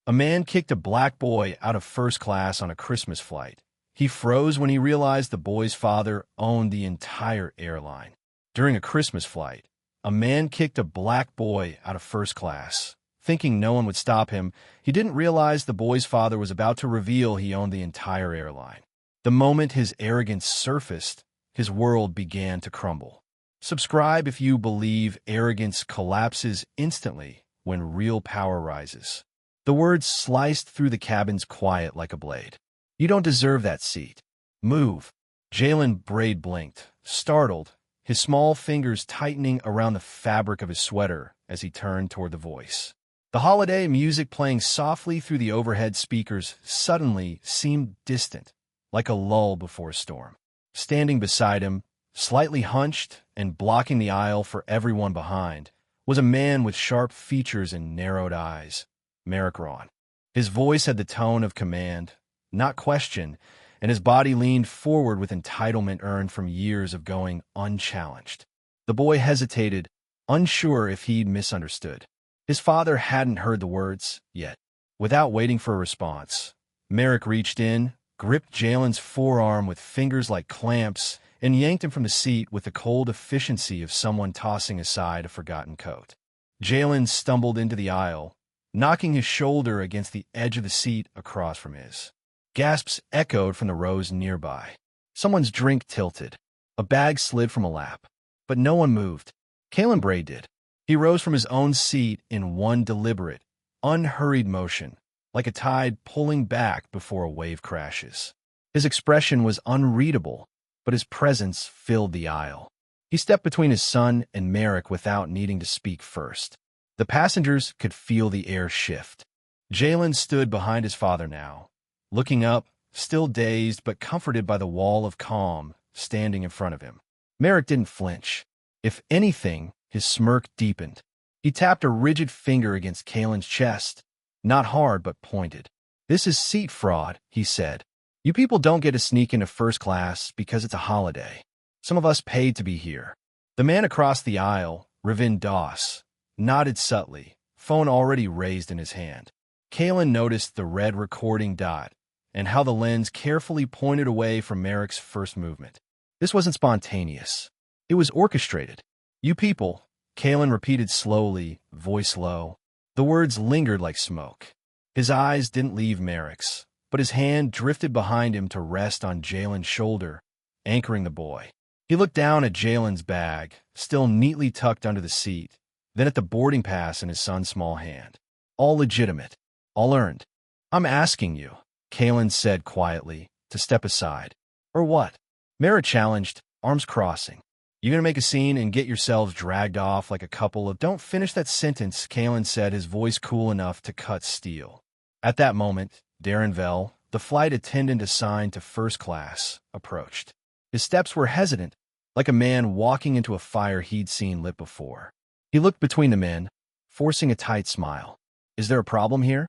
A man kicked a black boy out of first class on a Christmas flight. He froze when he realized the boy's father owned the entire airline. During a Christmas flight, a man kicked a black boy out of first class. Thinking no one would stop him, he didn't realize the boy's father was about to reveal he owned the entire airline. The moment his arrogance surfaced, his world began to crumble. Subscribe if you believe arrogance collapses instantly when real power rises. The words sliced through the cabin's quiet like a blade. You don't deserve that seat. Move. Jalen Braid blinked, startled, his small fingers tightening around the fabric of his sweater as he turned toward the voice. The holiday music playing softly through the overhead speakers suddenly seemed distant, like a lull before a storm. Standing beside him, slightly hunched and blocking the aisle for everyone behind, was a man with sharp features and narrowed eyes. Merrick Rawn. His voice had the tone of command, not question, and his body leaned forward with entitlement earned from years of going unchallenged. The boy hesitated, unsure if he'd misunderstood. His father hadn't heard the words yet. Without waiting for a response, Merrick reached in, gripped Jalen's forearm with fingers like clamps, and yanked him from the seat with the cold efficiency of someone tossing aside a forgotten coat. Jalen stumbled into the aisle, knocking his shoulder against the edge of the seat across from his. Gasps echoed from the rows nearby. Someone's drink tilted. A bag slid from a lap. But no one moved. Jalen Braid did. He rose from his own seat in one deliberate, unhurried motion, like a tide pulling back before a wave crashes. His expression was unreadable, but his presence filled the aisle. He stepped between his son and Merrick without needing to speak first. The passengers could feel the air shift. Jalen stood behind his father now, looking up, still dazed but comforted by the wall of calm standing in front of him. Merrick didn't flinch. If anything, his smirk deepened. He tapped a rigid finger against Kalen's chest, not hard but pointed. "This is seat fraud," he said. "You people don't get to sneak into first class because it's a holiday. Some of us paid to be here." The man across the aisle, Ravin Doss, nodded subtly, phone already raised in his hand. Kalen noticed the red recording dot and how the lens carefully pointed away from Merrick's first movement. This wasn't spontaneous. It was orchestrated. "You people," Kalen repeated slowly, voice low. The words lingered like smoke. His eyes didn't leave Merrick's, but his hand drifted behind him to rest on Jalen's shoulder, anchoring the boy. He looked down at Jalen's bag, still neatly tucked under the seat, then at the boarding pass in his son's small hand. "All legitimate. All earned." "I'm asking you," Kalen said quietly, to step aside. "Or what?" Merrick challenged, arms crossing. "You gonna make a scene and get yourselves dragged off like a couple of—" "Don't finish that sentence," Kalen said, his voice cool enough to cut steel. At that moment, Darren Vell, the flight attendant assigned to first class, approached. His steps were hesitant, like a man walking into a fire he'd seen lit before. He looked between the men, forcing a tight smile. "Is there a problem here?"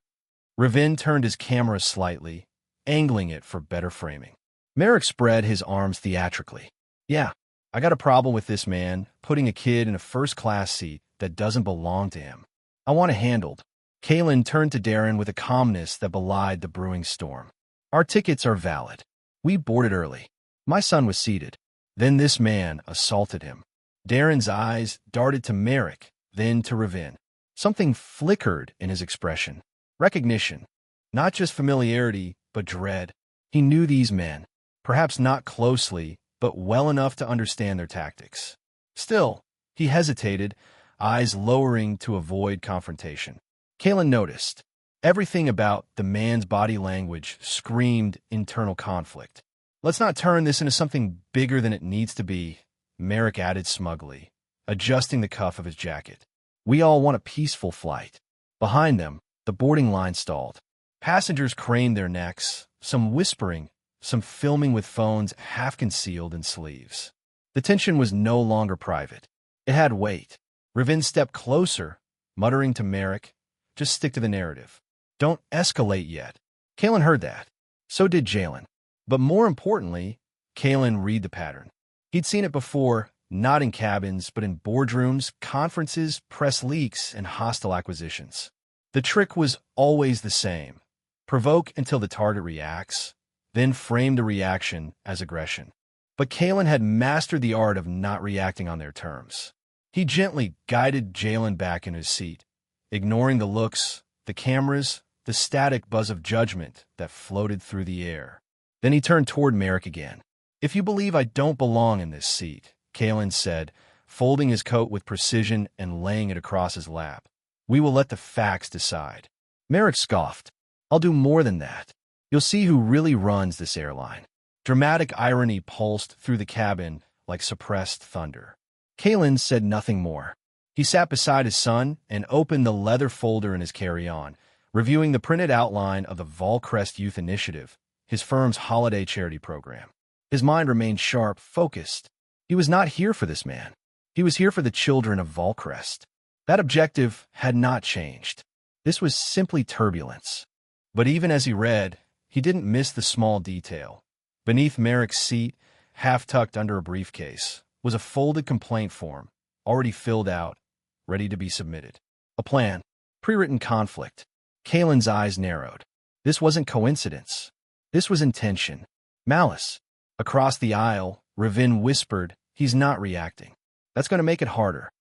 Ravin turned his camera slightly, angling it for better framing. Merrick spread his arms theatrically. "Yeah, I got a problem with this man putting a kid in a first-class seat that doesn't belong to him. I want it handled." Kalen turned to Darren with a calmness that belied the brewing storm. "Our tickets are valid. We boarded early. My son was seated. Then this man assaulted him." Darren's eyes darted to Merrick, then to Ravin. Something flickered in his expression. Recognition. Not just familiarity, but dread. He knew these men, perhaps not closely, but well enough to understand their tactics. Still, he hesitated, eyes lowering to avoid confrontation. Kalen noticed. Everything about the man's body language screamed internal conflict. "Let's not turn this into something bigger than it needs to be," Merrick added smugly, adjusting the cuff of his jacket. "We all want a peaceful flight." Behind them, the boarding line stalled. Passengers craned their necks, some whispering, some filming with phones half concealed in sleeves. The tension was no longer private. It had weight. Ravin stepped closer, muttering to Merrick, "Just stick to the narrative. Don't escalate yet." Kalen heard that. So did Jalen. But more importantly, Kalen read the pattern. He'd seen it before, not in cabins, but in boardrooms, conferences, press leaks, and hostile acquisitions. The trick was always the same. Provoke until the target reacts, then frame the reaction as aggression. But Kalen had mastered the art of not reacting on their terms. He gently guided Jalen back in his seat, ignoring the looks, the cameras, the static buzz of judgment that floated through the air. Then he turned toward Merrick again. "If you believe I don't belong in this seat," Kalen said, folding his coat with precision and laying it across his lap, "we will let the facts decide." Merrick scoffed. "I'll do more than that. You'll see who really runs this airline." Dramatic irony pulsed through the cabin like suppressed thunder. Kalen said nothing more. He sat beside his son and opened the leather folder in his carry-on, reviewing the printed outline of the Volcrest Youth Initiative, his firm's holiday charity program. His mind remained sharp, focused. He was not here for this man. He was here for the children of Volcrest. That objective had not changed. This was simply turbulence. But even as he read, he didn't miss the small detail. Beneath Merrick's seat, half-tucked under a briefcase, was a folded complaint form, already filled out, ready to be submitted. A plan. Pre-written conflict. Kalen's eyes narrowed. This wasn't coincidence. This was intention. Malice. Across the aisle, Ravin whispered, "He's not reacting. That's going to make it harder."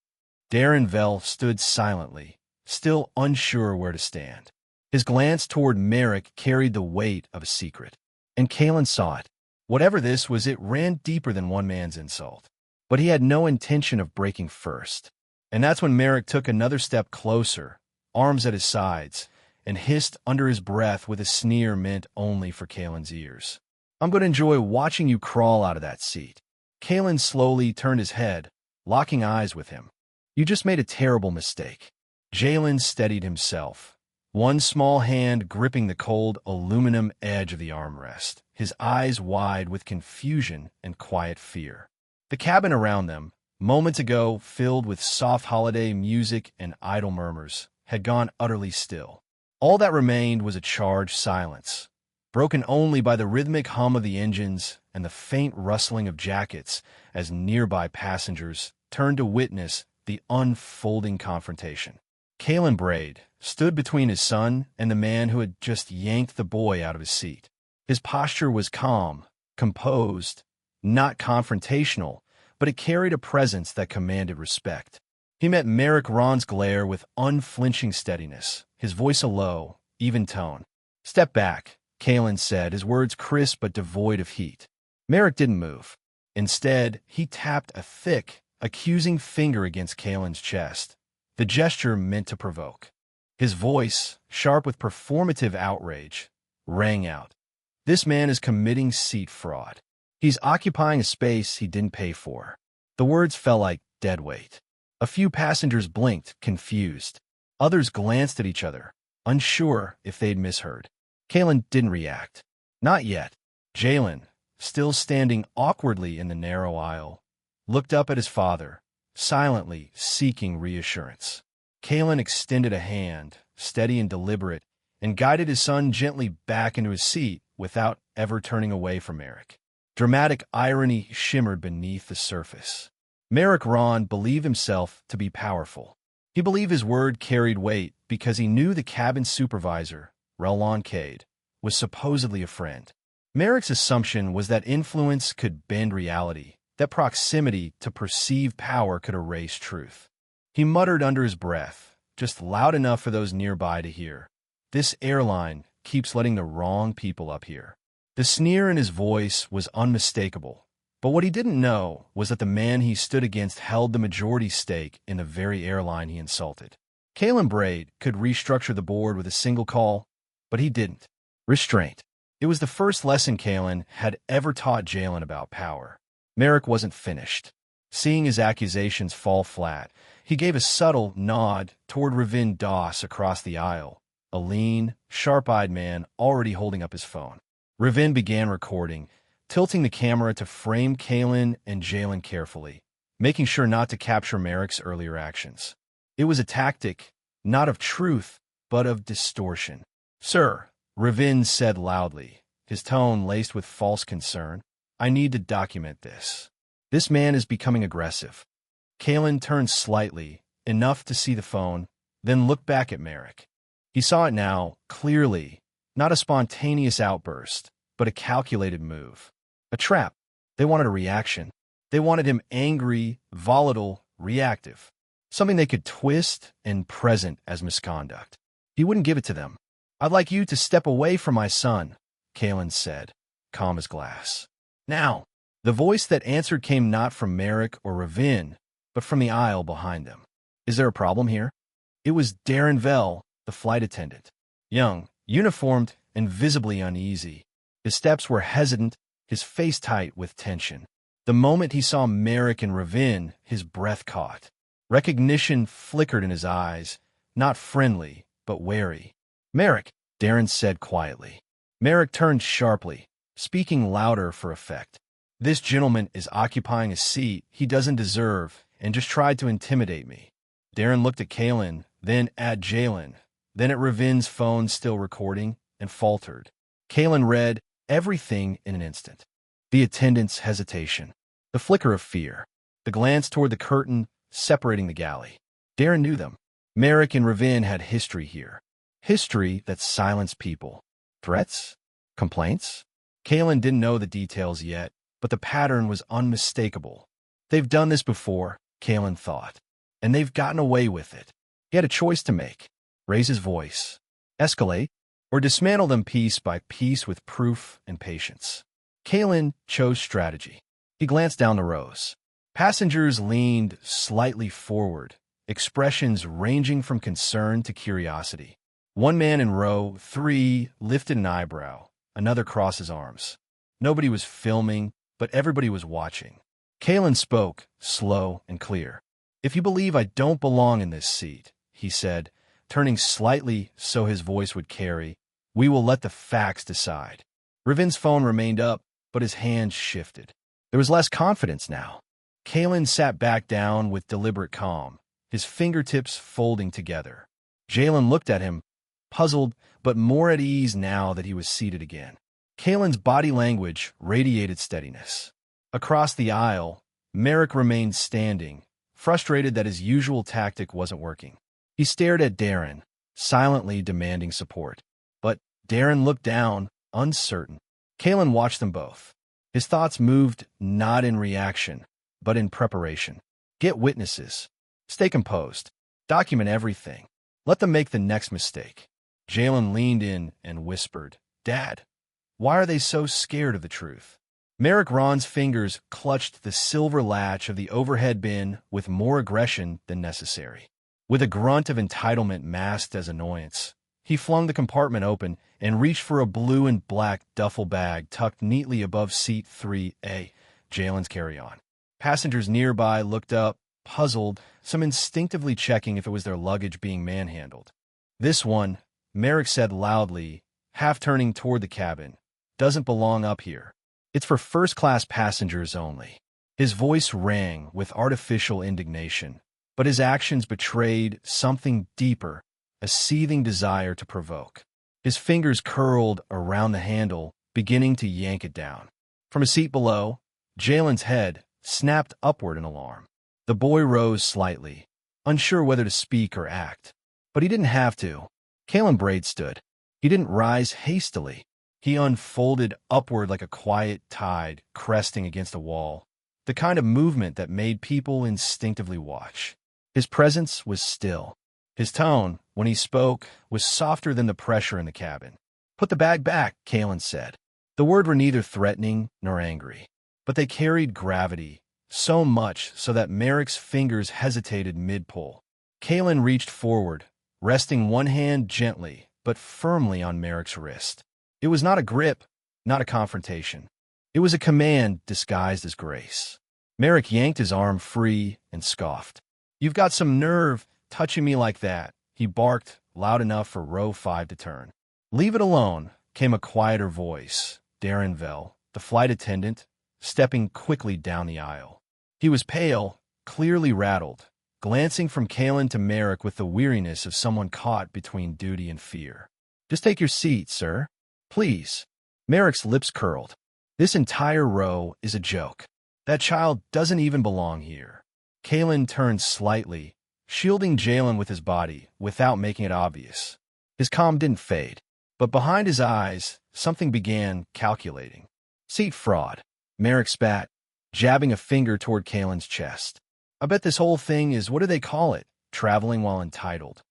Darren Vell stood silently, still unsure where to stand. His glance toward Merrick carried the weight of a secret. And Kalen saw it. Whatever this was, it ran deeper than one man's insult. But he had no intention of breaking first. And that's when Merrick took another step closer, arms at his sides, and hissed under his breath with a sneer meant only for Kalen's ears. "I'm going to enjoy watching you crawl out of that seat." Kalen slowly turned his head, locking eyes with him. "You just made a terrible mistake." Jalen steadied himself, one small hand gripping the cold aluminum edge of the armrest, his eyes wide with confusion and quiet fear. The cabin around them, moments ago filled with soft holiday music and idle murmurs, had gone utterly still. All that remained was a charged silence, broken only by the rhythmic hum of the engines and the faint rustling of jackets as nearby passengers turned to witness the unfolding confrontation. Kalen Braid stood between his son and the man who had just yanked the boy out of his seat. His posture was calm, composed, not confrontational, but it carried a presence that commanded respect. He met Merrick Ron's glare with unflinching steadiness, his voice a low, even tone. "Step back," Kalen said, his words crisp but devoid of heat. Merrick didn't move. Instead, he tapped a thick, accusing finger against Kalen's chest, the gesture meant to provoke. His voice, sharp with performative outrage, rang out. "This man is committing seat fraud. He's occupying a space he didn't pay for." The words fell like dead weight. A few passengers blinked, confused. Others glanced at each other, unsure if they'd misheard. Kalen didn't react. Not yet. Jalen, still standing awkwardly in the narrow aisle, looked up at his father, silently seeking reassurance. Kalen extended a hand, steady and deliberate, and guided his son gently back into his seat without ever turning away from Merrick. Dramatic irony shimmered beneath the surface. Merrick Ron believed himself to be powerful. He believed his word carried weight because he knew the cabin supervisor, Relon Cade, was supposedly a friend. Merrick's assumption was that influence could bend reality, that proximity to perceived power could erase truth. He muttered under his breath, just loud enough for those nearby to hear, "This airline keeps letting the wrong people up here." The sneer in his voice was unmistakable, but what he didn't know was that the man he stood against held the majority stake in the very airline he insulted. Kalen Braid could restructure the board with a single call, but he didn't. Restraint. It was the first lesson Kalen had ever taught Jalen about power. Merrick wasn't finished. Seeing his accusations fall flat, he gave a subtle nod toward Ravin Doss across the aisle, a lean, sharp-eyed man already holding up his phone. Ravin began recording, tilting the camera to frame Kalen and Jalen carefully, making sure not to capture Merrick's earlier actions. It was a tactic, not of truth, but of distortion. "Sir," Ravin said loudly, his tone laced with false concern, "I need to document this. This man is becoming aggressive." Kalen turned slightly, enough to see the phone, then looked back at Merrick. He saw it now, clearly, not a spontaneous outburst, but a calculated move. A trap. They wanted a reaction. They wanted him angry, volatile, reactive. Something they could twist and present as misconduct. He wouldn't give it to them. "I'd like you to step away from my son," Kalen said, calm as glass. "Now." The voice that answered came not from Merrick or Ravin, but from the aisle behind them. "Is there a problem here?" It was Darren Vell, the flight attendant. Young, uniformed, and visibly uneasy. His steps were hesitant, his face tight with tension. The moment he saw Merrick and Ravin, his breath caught. Recognition flickered in his eyes, not friendly, but wary. "Merrick," Darren said quietly. Merrick turned sharply, speaking louder for effect. "This gentleman is occupying a seat he doesn't deserve and just tried to intimidate me." Darren looked at Kalen, then at Jalen, then at Ravin's phone still recording, and faltered. Kalen read everything in an instant. The attendant's hesitation, the flicker of fear, the glance toward the curtain separating the galley. Darren knew them. Merrick and Ravin had history here. History that silenced people. Threats? Complaints? Kalen didn't know the details yet, but the pattern was unmistakable. They've done this before, Kalen thought, and they've gotten away with it. He had a choice to make. Raise his voice, escalate, or dismantle them piece by piece with proof and patience. Kalen chose strategy. He glanced down the rows. Passengers leaned slightly forward, expressions ranging from concern to curiosity. One man in row 3 lifted an eyebrow, another crossed his arms. Nobody was filming, but everybody was watching. Kalen spoke, slow and clear. "If you believe I don't belong in this seat," he said, turning slightly so his voice would carry, "we will let the facts decide." Ravin's phone remained up, but his hands shifted. There was less confidence now. Kalen sat back down with deliberate calm, his fingertips folding together. Jalen looked at him, puzzled, but more at ease now that he was seated again. Kalen's body language radiated steadiness. Across the aisle, Merrick remained standing, frustrated that his usual tactic wasn't working. He stared at Darren, silently demanding support. But Darren looked down, uncertain. Kalen watched them both. His thoughts moved not in reaction, but in preparation. Get witnesses. Stay composed. Document everything. Let them make the next mistake. Jalen leaned in and whispered, "Dad, why are they so scared of the truth?" Merrick Ron's fingers clutched the silver latch of the overhead bin with more aggression than necessary. With a grunt of entitlement masked as annoyance, he flung the compartment open and reached for a blue and black duffel bag tucked neatly above seat 3A, Jalen's carry-on. Passengers nearby looked up, puzzled, some instinctively checking if it was their luggage being manhandled. "This one," Merrick said loudly, half turning toward the cabin, "doesn't belong up here. It's for first-class passengers only." His voice rang with artificial indignation, but his actions betrayed something deeper, a seething desire to provoke. His fingers curled around the handle, beginning to yank it down. From a seat below, Jalen's head snapped upward in alarm. The boy rose slightly, unsure whether to speak or act. But he didn't have to. Kalen Braid stood. He didn't rise hastily. He unfolded upward like a quiet tide cresting against a wall, the kind of movement that made people instinctively watch. His presence was still. His tone, when he spoke, was softer than the pressure in the cabin. "Put the bag back," Kalen said. The words were neither threatening nor angry, but they carried gravity, so much so that Merrick's fingers hesitated mid-pull. Kalen reached forward, resting one hand gently but firmly on Merrick's wrist. It was not a grip, not a confrontation. It was a command disguised as grace. Merrick yanked his arm free and scoffed. "You've got some nerve touching me like that," he barked, loud enough for row 5 to turn. "Leave it alone," came a quieter voice, Darren Vell, the flight attendant, stepping quickly down the aisle. He was pale, clearly rattled, glancing from Kalen to Merrick with the weariness of someone caught between duty and fear. "Just take your seat, sir. Please." Merrick's lips curled. "This entire row is a joke. That child doesn't even belong here." Kalen turned slightly, shielding Jalen with his body without making it obvious. His calm didn't fade, but behind his eyes, something began calculating. Seat fraud. Merrick spat, jabbing a finger toward Kalen's chest. I bet this whole thing is, what do they call it? Traveling while entitled.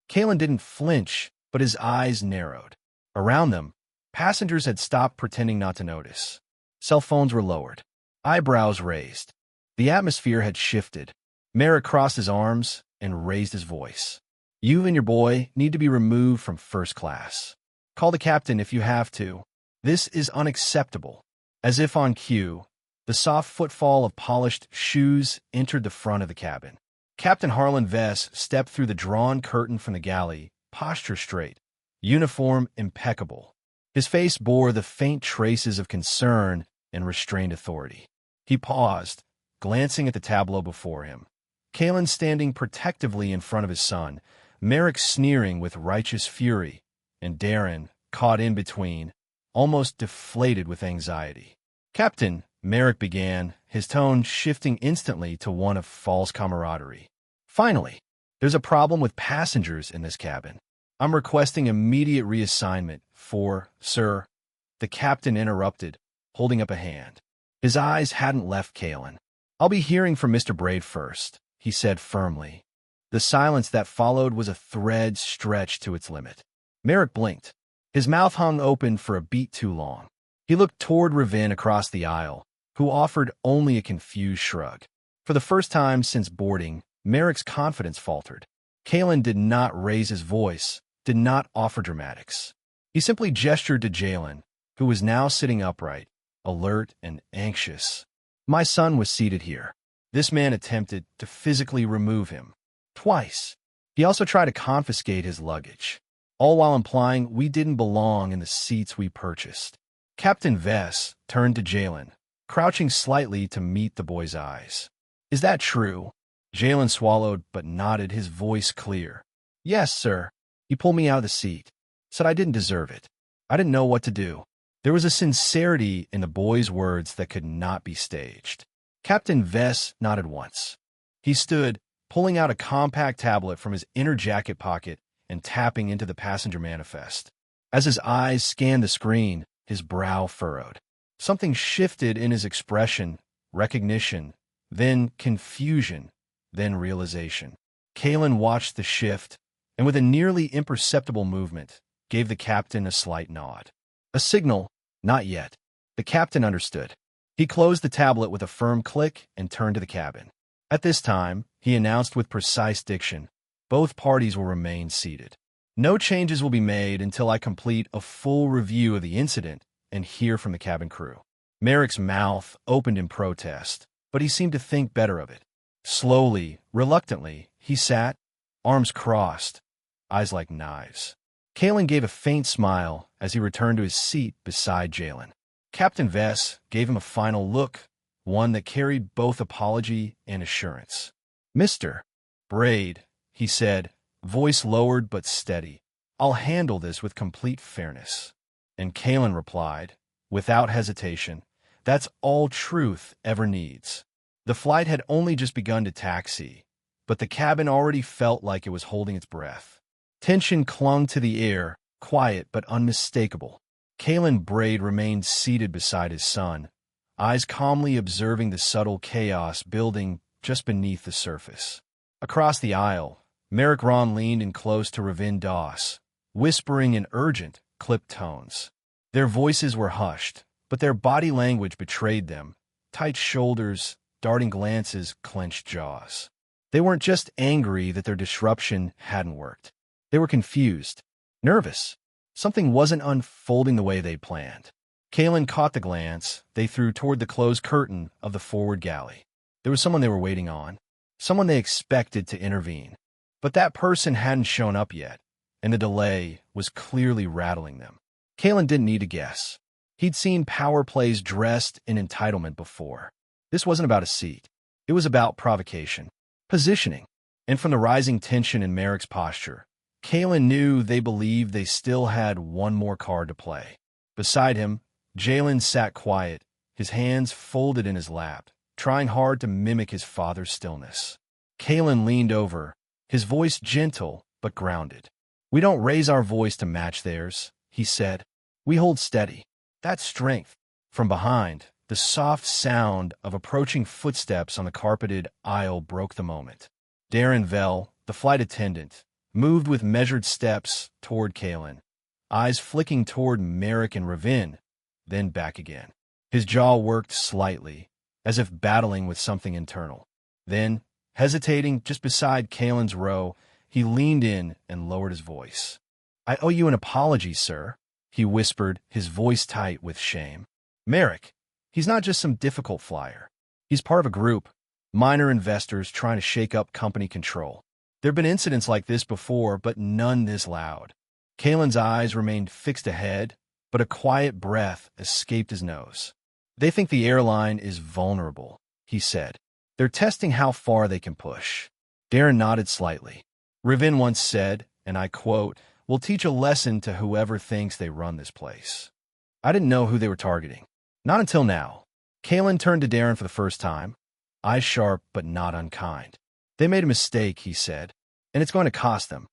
Kalen didn't flinch, but his eyes narrowed. Around them, passengers had stopped pretending not to notice. Cell phones were lowered. Eyebrows raised. The atmosphere had shifted. Merrick crossed his arms and raised his voice. You and your boy need to be removed from first class. Call the captain if you have to. This is unacceptable. As if on cue, the soft footfall of polished shoes entered the front of the cabin. Captain Harlan Vess stepped through the drawn curtain from the galley, posture straight, uniform impeccable. His face bore the faint traces of concern and restrained authority. He paused, glancing at the tableau before him. Kalen standing protectively in front of his son, Merrick sneering with righteous fury, and Darren, caught in between, almost deflated with anxiety. Captain, Merrick began, his tone shifting instantly to one of false camaraderie. Finally, there's a problem with passengers in this cabin. I'm requesting immediate reassignment for, sir. The captain interrupted, holding up a hand. His eyes hadn't left Kalen. I'll be hearing from Mr. Braid first, he said firmly. The silence that followed was a thread stretched to its limit. Merrick blinked. His mouth hung open for a beat too long. He looked toward Ravin across the aisle, who offered only a confused shrug. For the first time since boarding, Merrick's confidence faltered. Kalen did not raise his voice, did not offer dramatics. He simply gestured to Jalen, who was now sitting upright, alert and anxious. My son was seated here. This man attempted to physically remove him. Twice. He also tried to confiscate his luggage, all while implying we didn't belong in the seats we purchased. Captain Vess turned to Jalen, crouching slightly to meet the boy's eyes. Is that true? Jalen swallowed but nodded, his voice clear. Yes, sir. He pulled me out of the seat. Said I didn't deserve it. I didn't know what to do. There was a sincerity in the boy's words that could not be staged. Captain Vess nodded once. He stood, pulling out a compact tablet from his inner jacket pocket and tapping into the passenger manifest. As his eyes scanned the screen, his brow furrowed. Something shifted in his expression, recognition, then confusion, then realization. Kalen watched the shift, and with a nearly imperceptible movement, gave the captain a slight nod. A signal, not yet. The captain understood. He closed the tablet with a firm click and turned to the cabin. At this time, he announced with precise diction, both parties will remain seated. No changes will be made until I complete a full review of the incident and hear from the cabin crew. Merrick's mouth opened in protest, but he seemed to think better of it. Slowly, reluctantly, he sat, arms crossed, eyes like knives. Kalen gave a faint smile as he returned to his seat beside Jalen. Captain Vess gave him a final look, one that carried both apology and assurance. Mr. Braid, he said, voice lowered but steady, I'll handle this with complete fairness. And Kalen replied, without hesitation, that's all truth ever needs. The flight had only just begun to taxi, but the cabin already felt like it was holding its breath. Tension clung to the air, quiet but unmistakable. Kalen Braid remained seated beside his son, eyes calmly observing the subtle chaos building just beneath the surface. Across the aisle, Merrick Ron leaned in close to Ravin Doss, whispering in urgent, clipped tones. Their voices were hushed, but their body language betrayed them. Tight shoulders, darting glances, clenched jaws. They weren't just angry that their disruption hadn't worked. They were confused, nervous. Something wasn't unfolding the way they planned. Kalen caught the glance they threw toward the closed curtain of the forward galley. There was someone they were waiting on, someone they expected to intervene. But that person hadn't shown up yet, and the delay was clearly rattling them. Kalen didn't need to guess. He'd seen power plays dressed in entitlement before. This wasn't about a seat. It was about provocation, positioning. And from the rising tension in Merrick's posture, Kalen knew they believed they still had one more card to play. Beside him, Jalen sat quiet, his hands folded in his lap, trying hard to mimic his father's stillness. Kalen leaned over, his voice gentle but grounded. We don't raise our voice to match theirs, he said. We hold steady. That's strength. From behind, the soft sound of approaching footsteps on the carpeted aisle broke the moment. Darren Vell, the flight attendant, moved with measured steps toward Kalen, eyes flicking toward Merrick and Ravin, then back again. His jaw worked slightly, as if battling with something internal. Then, hesitating just beside Kalen's row, he leaned in and lowered his voice. I owe you an apology, sir, he whispered, his voice tight with shame. Merrick, he's not just some difficult flyer. He's part of a group, minor investors trying to shake up company control. There have been incidents like this before, but none this loud. Kalen's eyes remained fixed ahead, but a quiet breath escaped his nose. They think the airline is vulnerable, he said. They're testing how far they can push. Darren nodded slightly. Ravin once said, and I quote, "We'll teach a lesson to whoever thinks they run this place." I didn't know who they were targeting. Not until now. Kalen turned to Darren for the first time, eyes sharp but not unkind. They made a mistake, he said, and it's going to cost them.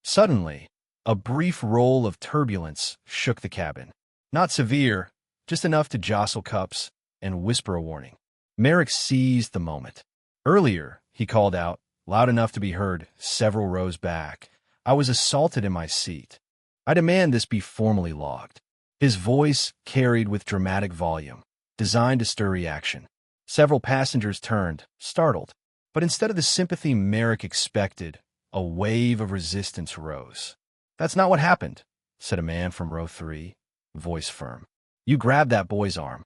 Suddenly, a brief roll of turbulence shook the cabin. Not severe, just enough to jostle cups and whisper a warning. Merrick seized the moment. Earlier, he called out, loud enough to be heard several rows back, I was assaulted in my seat. I demand this be formally logged. His voice carried with dramatic volume, designed to stir reaction. Several passengers turned, startled, but instead of the sympathy Merrick expected, a wave of resistance rose. That's not what happened, said a man from row 3, voice firm. You grabbed that boy's arm.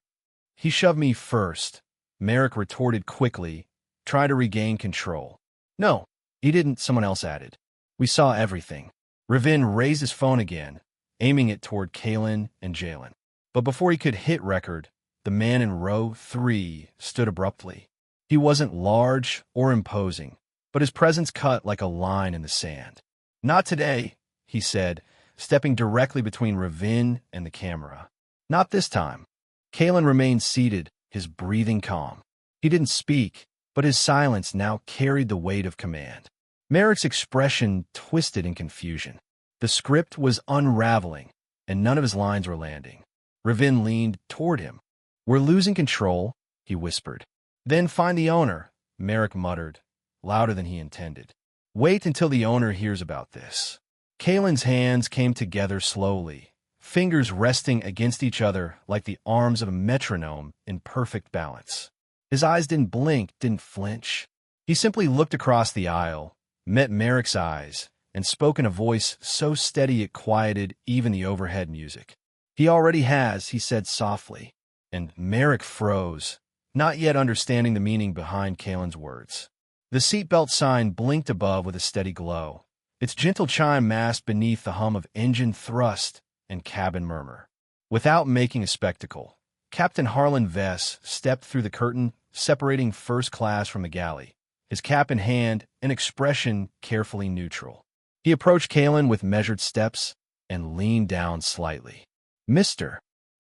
He shoved me first, Merrick retorted quickly, trying to regain control. No, he didn't, someone else added. We saw everything. Ravin raised his phone again, aiming it toward Kalen and Jalen. But before he could hit record, the man in row 3 stood abruptly. He wasn't large or imposing, but his presence cut like a line in the sand. Not today, he said, stepping directly between Ravin and the camera. Not this time. Kalen remained seated, his breathing calm. He didn't speak, but his silence now carried the weight of command. Merrick's expression twisted in confusion. The script was unraveling, and none of his lines were landing. Ravin leaned toward him. We're losing control, he whispered. Then find the owner, Merrick muttered, louder than he intended. Wait until the owner hears about this. Kalen's hands came together slowly, fingers resting against each other like the arms of a metronome in perfect balance. His eyes didn't blink, didn't flinch. He simply looked across the aisle, met Merrick's eyes, and spoke in a voice so steady it quieted even the overhead music. He already has, he said softly, and Merrick froze, not yet understanding the meaning behind Kalen's words. The seatbelt sign blinked above with a steady glow, its gentle chime masked beneath the hum of engine thrust and cabin murmur. Without making a spectacle, Captain Harlan Vess stepped through the curtain separating first class from the galley, his cap in hand, an expression carefully neutral. He approached Kalen with measured steps and leaned down slightly. Mr.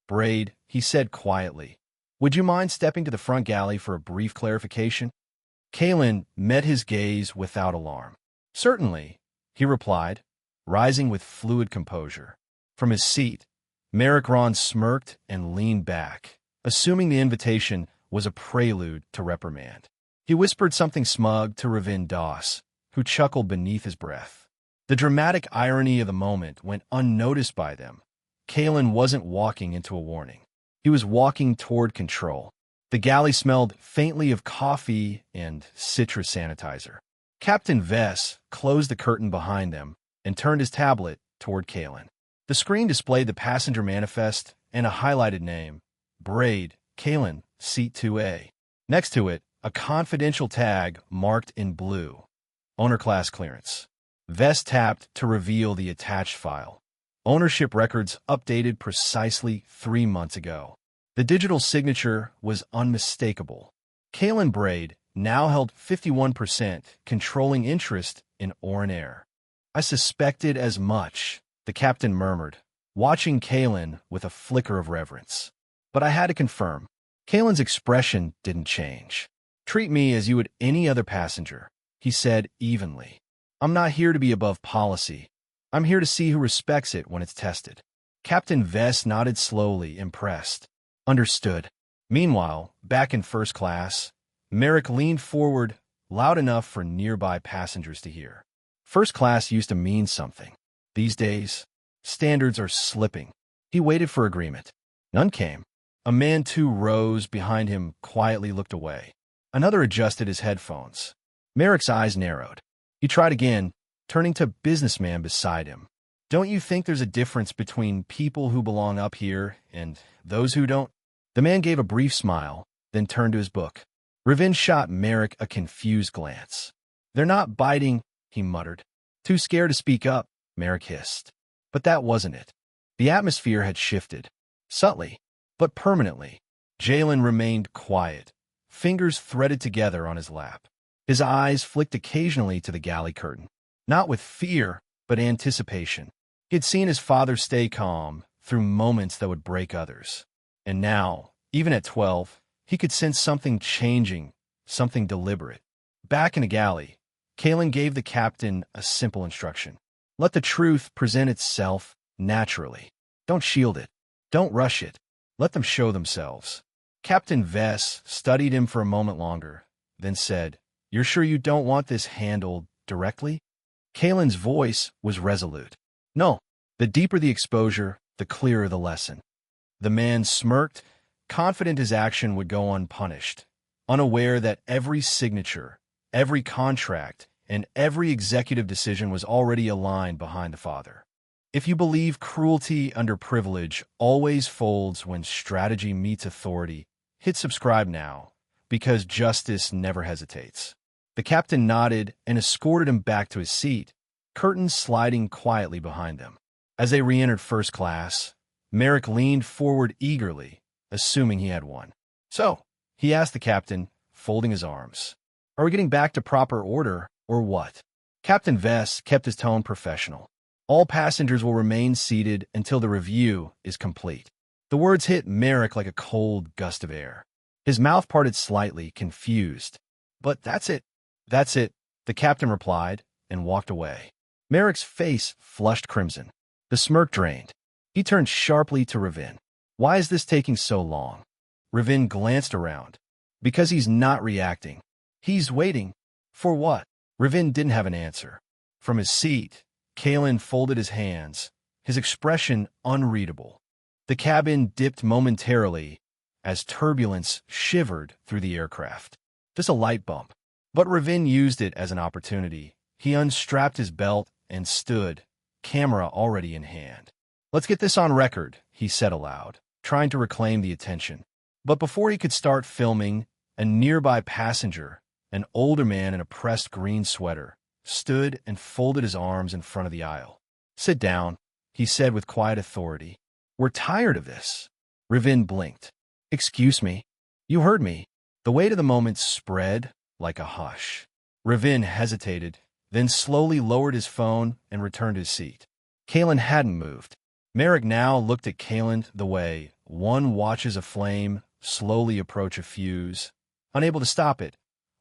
Braid, he said quietly, would you mind stepping to the front galley for a brief clarification? Kalen met his gaze without alarm. Certainly, he replied, rising with fluid composure. From his seat, Merrick Ron smirked and leaned back, assuming the invitation was a prelude to reprimand. He whispered something smug to Ravin Doss, who chuckled beneath his breath. The dramatic irony of the moment went unnoticed by them. Kalen wasn't walking into a warning. He was walking toward control. The galley smelled faintly of coffee and citrus sanitizer. Captain Vess closed the curtain behind them and turned his tablet toward Kalen. The screen displayed the passenger manifest and a highlighted name, Braid, Kalen, Seat 2A. Next to it, a confidential tag marked in blue, Owner Class Clearance. Vess tapped to reveal the attached file. Ownership records updated precisely 3 months ago. The digital signature was unmistakable. Kalen Braid now held 51% controlling interest in Oran Air. I suspected as much, the captain murmured, watching Kalen with a flicker of reverence. But I had to confirm. Kalen's expression didn't change. Treat me as you would any other passenger, he said evenly. I'm not here to be above policy. I'm here to see who respects it when it's tested. Captain Vess nodded slowly, impressed. Understood. Meanwhile, back in first class, Merrick leaned forward loud enough for nearby passengers to hear. First class used to mean something. These days, standards are slipping. He waited for agreement. None came. A man 2 rows behind him quietly looked away. Another adjusted his headphones. Merrick's eyes narrowed. He tried again, turning to businessman beside him. Don't you think there's a difference between people who belong up here and those who don't? The man gave a brief smile, then turned to his book. Ravin shot Merrick a confused glance. They're not biting, he muttered. Too scared to speak up, Merrick hissed. But that wasn't it. The atmosphere had shifted. Subtly, but permanently. Jalen remained quiet, fingers threaded together on his lap. His eyes flicked occasionally to the galley curtain. Not with fear, but anticipation. He had seen his father stay calm through moments that would break others. And now, even at 12, he could sense something changing, something deliberate. Back in the galley, Kalen gave the captain a simple instruction. Let the truth present itself naturally. Don't shield it. Don't rush it. Let them show themselves. Captain Vess studied him for a moment longer, then said, You're sure you don't want this handled directly? Kalen's voice was resolute. No. The deeper the exposure, the clearer the lesson. The man smirked, confident his action would go unpunished, unaware that every signature, every contract, and every executive decision was already aligned behind the father. If you believe cruelty under privilege always folds when strategy meets authority, hit subscribe now, because justice never hesitates. The captain nodded and escorted him back to his seat, curtains sliding quietly behind them. As they re-entered first class, Merrick leaned forward eagerly, assuming he had won. So, he asked the captain, folding his arms. Are we getting back to proper order, or what? Captain Vess kept his tone professional. All passengers will remain seated until the review is complete. The words hit Merrick like a cold gust of air. His mouth parted slightly, confused. But that's it. That's it, the captain replied, and walked away. Merrick's face flushed crimson. The smirk drained. He turned sharply to Ravin. Why is this taking so long? Ravin glanced around. Because he's not reacting. He's waiting. For what? Ravin didn't have an answer. From his seat, Kalen folded his hands, his expression unreadable. The cabin dipped momentarily as turbulence shivered through the aircraft. Just a light bump. But Ravin used it as an opportunity. He unstrapped his belt and stood, camera already in hand. Let's get this on record, he said aloud, trying to reclaim the attention. But before he could start filming, a nearby passenger, an older man in a pressed green sweater, stood and folded his arms in front of the aisle. Sit down, he said with quiet authority. We're tired of this. Ravin blinked. Excuse me. You heard me. The weight of the moment spread like a hush. Ravin hesitated, then slowly lowered his phone and returned to his seat. Kalen hadn't moved. Merrick now looked at Kalen the way one watches a flame slowly approach a fuse, unable to stop it,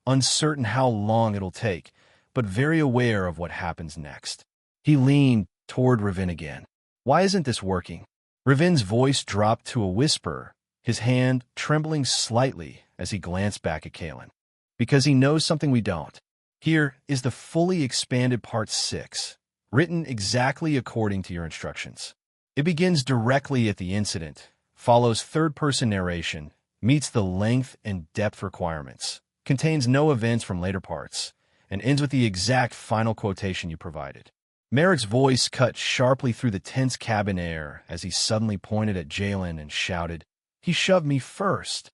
uncertain how long it'll take, but very aware of what happens next. He leaned toward Ravin again. Why isn't this working? Ravin's voice dropped to a whisper, his hand trembling slightly as he glanced back at Kalen. Because he knows something we don't. Here is the fully expanded Part 6, written exactly according to your instructions. It begins directly at the incident, follows third-person narration, meets the length and depth requirements, contains no events from later parts, and ends with the exact final quotation you provided. Merrick's voice cut sharply through the tense cabin air as he suddenly pointed at Jalen and shouted, He shoved me first.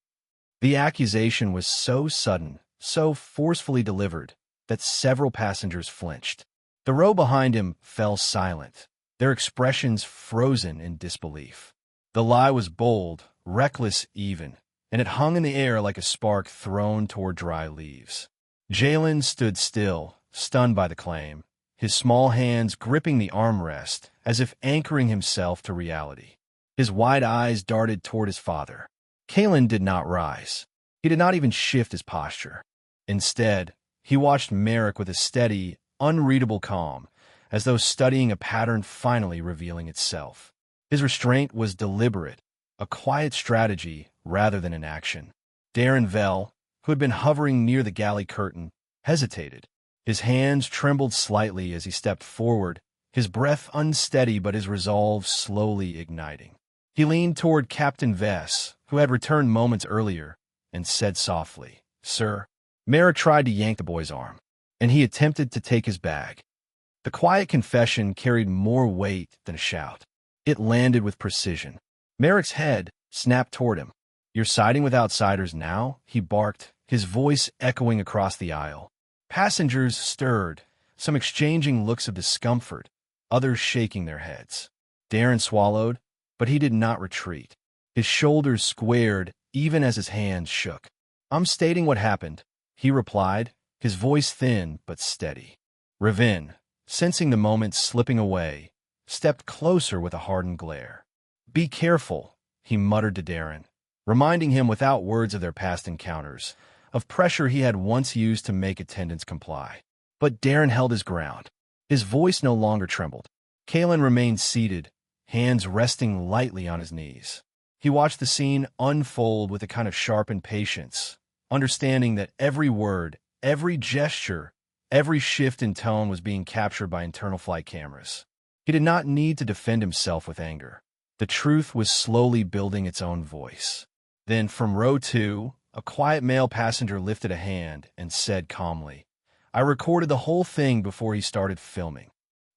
The accusation was so sudden, so forcefully delivered, that several passengers flinched. The row behind him fell silent, their expressions frozen in disbelief. The lie was bold, reckless even, and it hung in the air like a spark thrown toward dry leaves. Jalen stood still, stunned by the claim, his small hands gripping the armrest as if anchoring himself to reality. His wide eyes darted toward his father. Kalen did not rise. He did not even shift his posture. Instead, he watched Merrick with a steady, unreadable calm, as though studying a pattern finally revealing itself. His restraint was deliberate, a quiet strategy rather than an action. Darren Vell, who had been hovering near the galley curtain, hesitated. His hands trembled slightly as he stepped forward, his breath unsteady but his resolve slowly igniting. He leaned toward Captain Vess, who had returned moments earlier, and said softly, "Sir." Merrick tried to yank the boy's arm, and he attempted to take his bag. The quiet confession carried more weight than a shout. It landed with precision. Merrick's head snapped toward him. "You're siding with outsiders now?" he barked, his voice echoing across the aisle. Passengers stirred, some exchanging looks of discomfort, others shaking their heads. Darren swallowed, but he did not retreat. His shoulders squared even as his hands shook. "I'm stating what happened," he replied, his voice thin but steady. Ravin, sensing the moment slipping away, stepped closer with a hardened glare. "Be careful," he muttered to Darren, reminding him without words of their past encounters, of pressure he had once used to make attendants comply. But Darren held his ground. His voice no longer trembled. Kalen remained seated, hands resting lightly on his knees. He watched the scene unfold with a kind of sharpened patience, understanding that every word, every gesture, every shift in tone was being captured by internal flight cameras. He did not need to defend himself with anger. The truth was slowly building its own voice. Then, from row 2, a quiet male passenger lifted a hand and said calmly, "I recorded the whole thing before he started filming."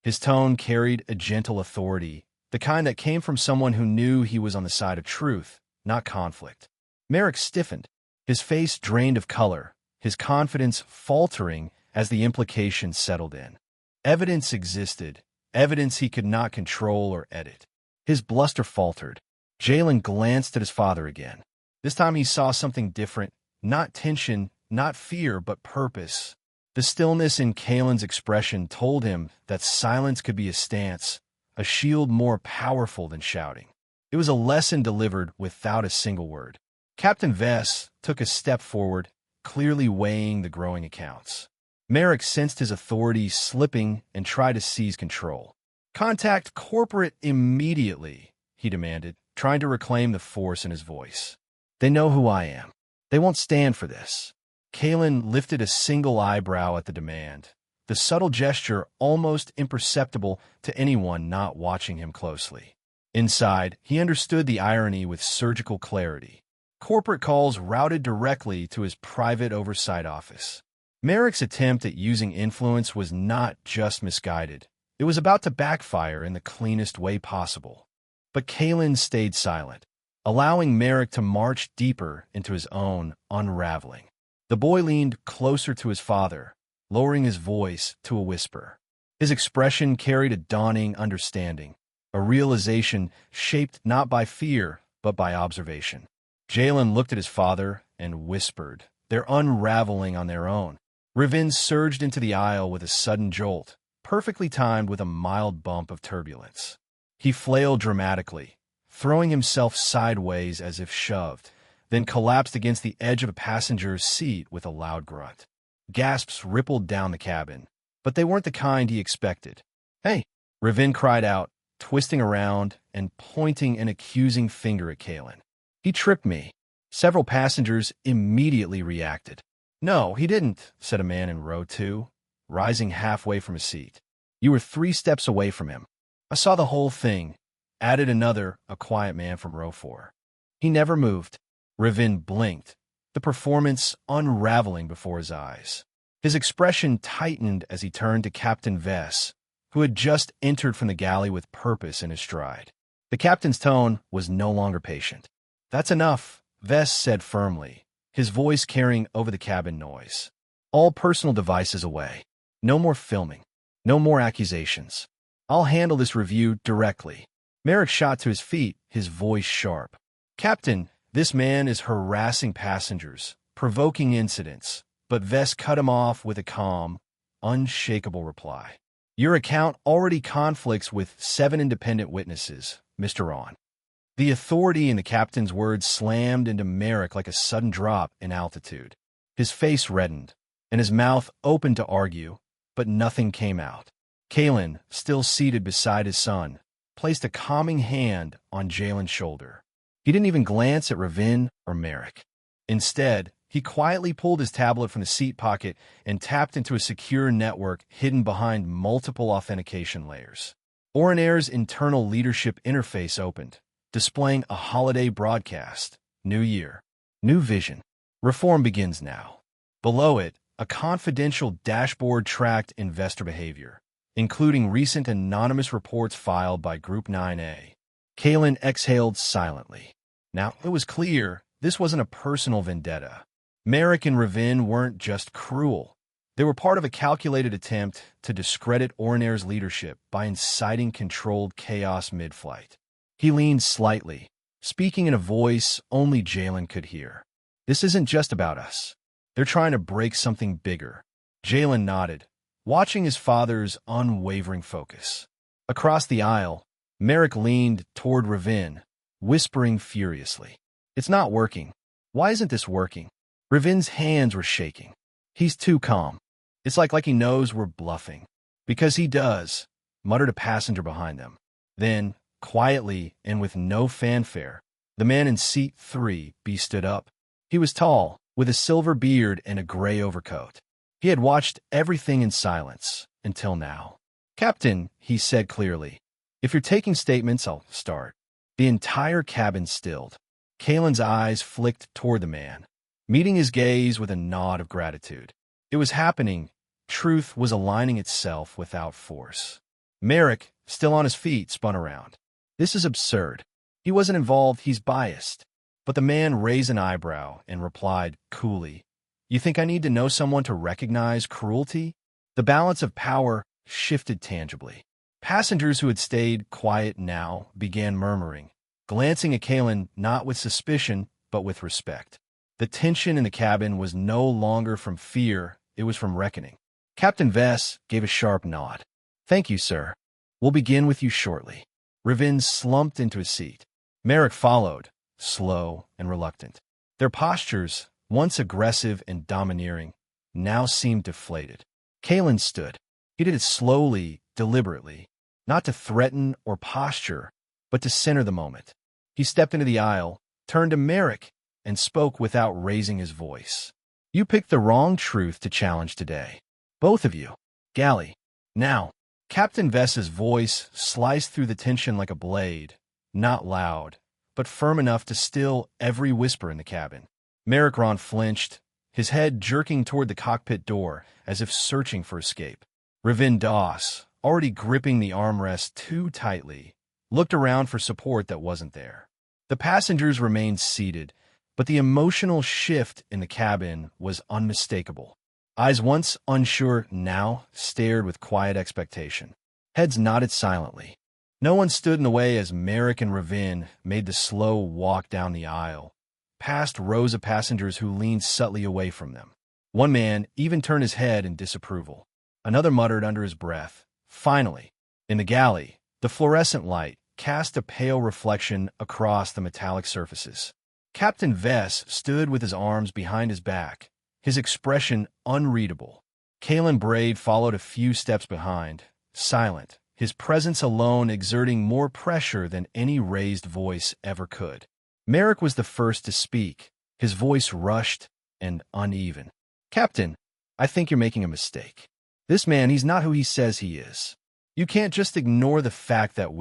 His tone carried a gentle authority, the kind that came from someone who knew he was on the side of truth, not conflict. Merrick stiffened, his face drained of color, his confidence faltering as the implications settled in. Evidence existed, evidence he could not control or edit. His bluster faltered. Jalen glanced at his father again. This time he saw something different, not tension, not fear, but purpose. The stillness in Kalen's expression told him that silence could be a stance, a shield more powerful than shouting. It was a lesson delivered without a single word. Captain Vess took a step forward, clearly weighing the growing accounts. Merrick sensed his authority slipping and tried to seize control. "Contact corporate immediately," he demanded, trying to reclaim the force in his voice. "They know who I am. They won't stand for this." Kalen lifted a single eyebrow at the demand, the subtle gesture almost imperceptible to anyone not watching him closely. Inside, he understood the irony with surgical clarity. Corporate calls routed directly to his private oversight office. Merrick's attempt at using influence was not just misguided. It was about to backfire in the cleanest way possible. But Kalen stayed silent, allowing Merrick to march deeper into his own unraveling. The boy leaned closer to his father, lowering his voice to a whisper. His expression carried a dawning understanding, a realization shaped not by fear, but by observation. Jalen looked at his father and whispered, "They're unraveling on their own." Ravin surged into the aisle with a sudden jolt, perfectly timed with a mild bump of turbulence. He flailed dramatically, throwing himself sideways as if shoved, then collapsed against the edge of a passenger's seat with a loud grunt. Gasps rippled down the cabin, but they weren't the kind he expected. "Hey!" Ravin cried out, twisting around and pointing an accusing finger at Kalen. "He tripped me." Several passengers immediately reacted. "No, he didn't," said a man in row 2, rising halfway from his seat. "You were 3 steps away from him." "I saw the whole thing," added another, a quiet man from row 4. "He never moved." Ravin blinked, the performance unraveling before his eyes. His expression tightened as he turned to Captain Vess, who had just entered from the galley with purpose in his stride. The captain's tone was no longer patient. "That's enough," Vess said firmly, his voice carrying over the cabin noise. "All personal devices away. No more filming. No more accusations. I'll handle this review directly." Merrick shot to his feet, his voice sharp. "Captain, this man is harassing passengers, provoking incidents," but Vess cut him off with a calm, unshakable reply. "Your account already conflicts with 7 independent witnesses, Mr. On." The authority in the captain's words slammed into Merrick like a sudden drop in altitude. His face reddened, and his mouth opened to argue, but nothing came out. Kalen, still seated beside his son, placed a calming hand on Jalen's shoulder. He didn't even glance at Ravin or Merrick. Instead, he quietly pulled his tablet from the seat pocket and tapped into a secure network hidden behind multiple authentication layers. Orinair's internal leadership interface opened, displaying a holiday broadcast. New year, new vision. Reform begins now. Below it, a confidential dashboard tracked investor behavior, including recent anonymous reports filed by Group 9A. Kalen exhaled silently. Now, it was clear this wasn't a personal vendetta. Merrick and Ravin weren't just cruel. They were part of a calculated attempt to discredit Orinair's leadership by inciting controlled chaos mid-flight. He leaned slightly, speaking in a voice only Jalen could hear. This isn't just about us. They're trying to break something bigger. Jalen nodded, watching his father's unwavering focus. Across the aisle, Merrick leaned toward Ravin, whispering furiously. It's not working. Why isn't this working? Ravin's hands were shaking. He's too calm. It's like he knows we're bluffing. Because he does, muttered a passenger behind them. Then, quietly and with no fanfare, the man in seat 3B stood up. He was tall, with a silver beard and a gray overcoat. He had watched everything in silence, until now. Captain, he said clearly, if you're taking statements, I'll start. The entire cabin stilled. Kalen's eyes flicked toward the man, meeting his gaze with a nod of gratitude. It was happening. Truth was aligning itself without force. Merrick, still on his feet, spun around. This is absurd. He wasn't involved, he's biased. But the man raised an eyebrow and replied coolly, You think I need to know someone to recognize cruelty? The balance of power shifted tangibly. Passengers who had stayed quiet now began murmuring, glancing at Kalen not with suspicion, but with respect. The tension in the cabin was no longer from fear, it was from reckoning. Captain Vess gave a sharp nod. Thank you, sir. We'll begin with you shortly. Ravin slumped into his seat. Merrick followed, slow and reluctant. Their postures, once aggressive and domineering, now seemed deflated. Kalen stood. He did it slowly, deliberately, not to threaten or posture, but to center the moment. He stepped into the aisle, turned to Merrick, and spoke without raising his voice. You picked the wrong truth to challenge today. Both of you. Galley. Now. Captain Vess's voice sliced through the tension like a blade, not loud, but firm enough to still every whisper in the cabin. Merrick Ron flinched, his head jerking toward the cockpit door as if searching for escape. Ravin Doss, already gripping the armrest too tightly, looked around for support that wasn't there. The passengers remained seated, but the emotional shift in the cabin was unmistakable. Eyes once unsure now stared with quiet expectation. Heads nodded silently. No one stood in the way as Merrick and Ravin made the slow walk down the aisle, past rows of passengers who leaned subtly away from them. One man even turned his head in disapproval. Another muttered under his breath. Finally, in the galley, the fluorescent light cast a pale reflection across the metallic surfaces. Captain Vess stood with his arms behind his back, his expression unreadable. Kalen Braid followed a few steps behind, silent, his presence alone exerting more pressure than any raised voice ever could. Merrick was the first to speak, his voice rushed and uneven. Captain, I think you're making a mistake. This man, he's not who he says he is. You can't just ignore the fact that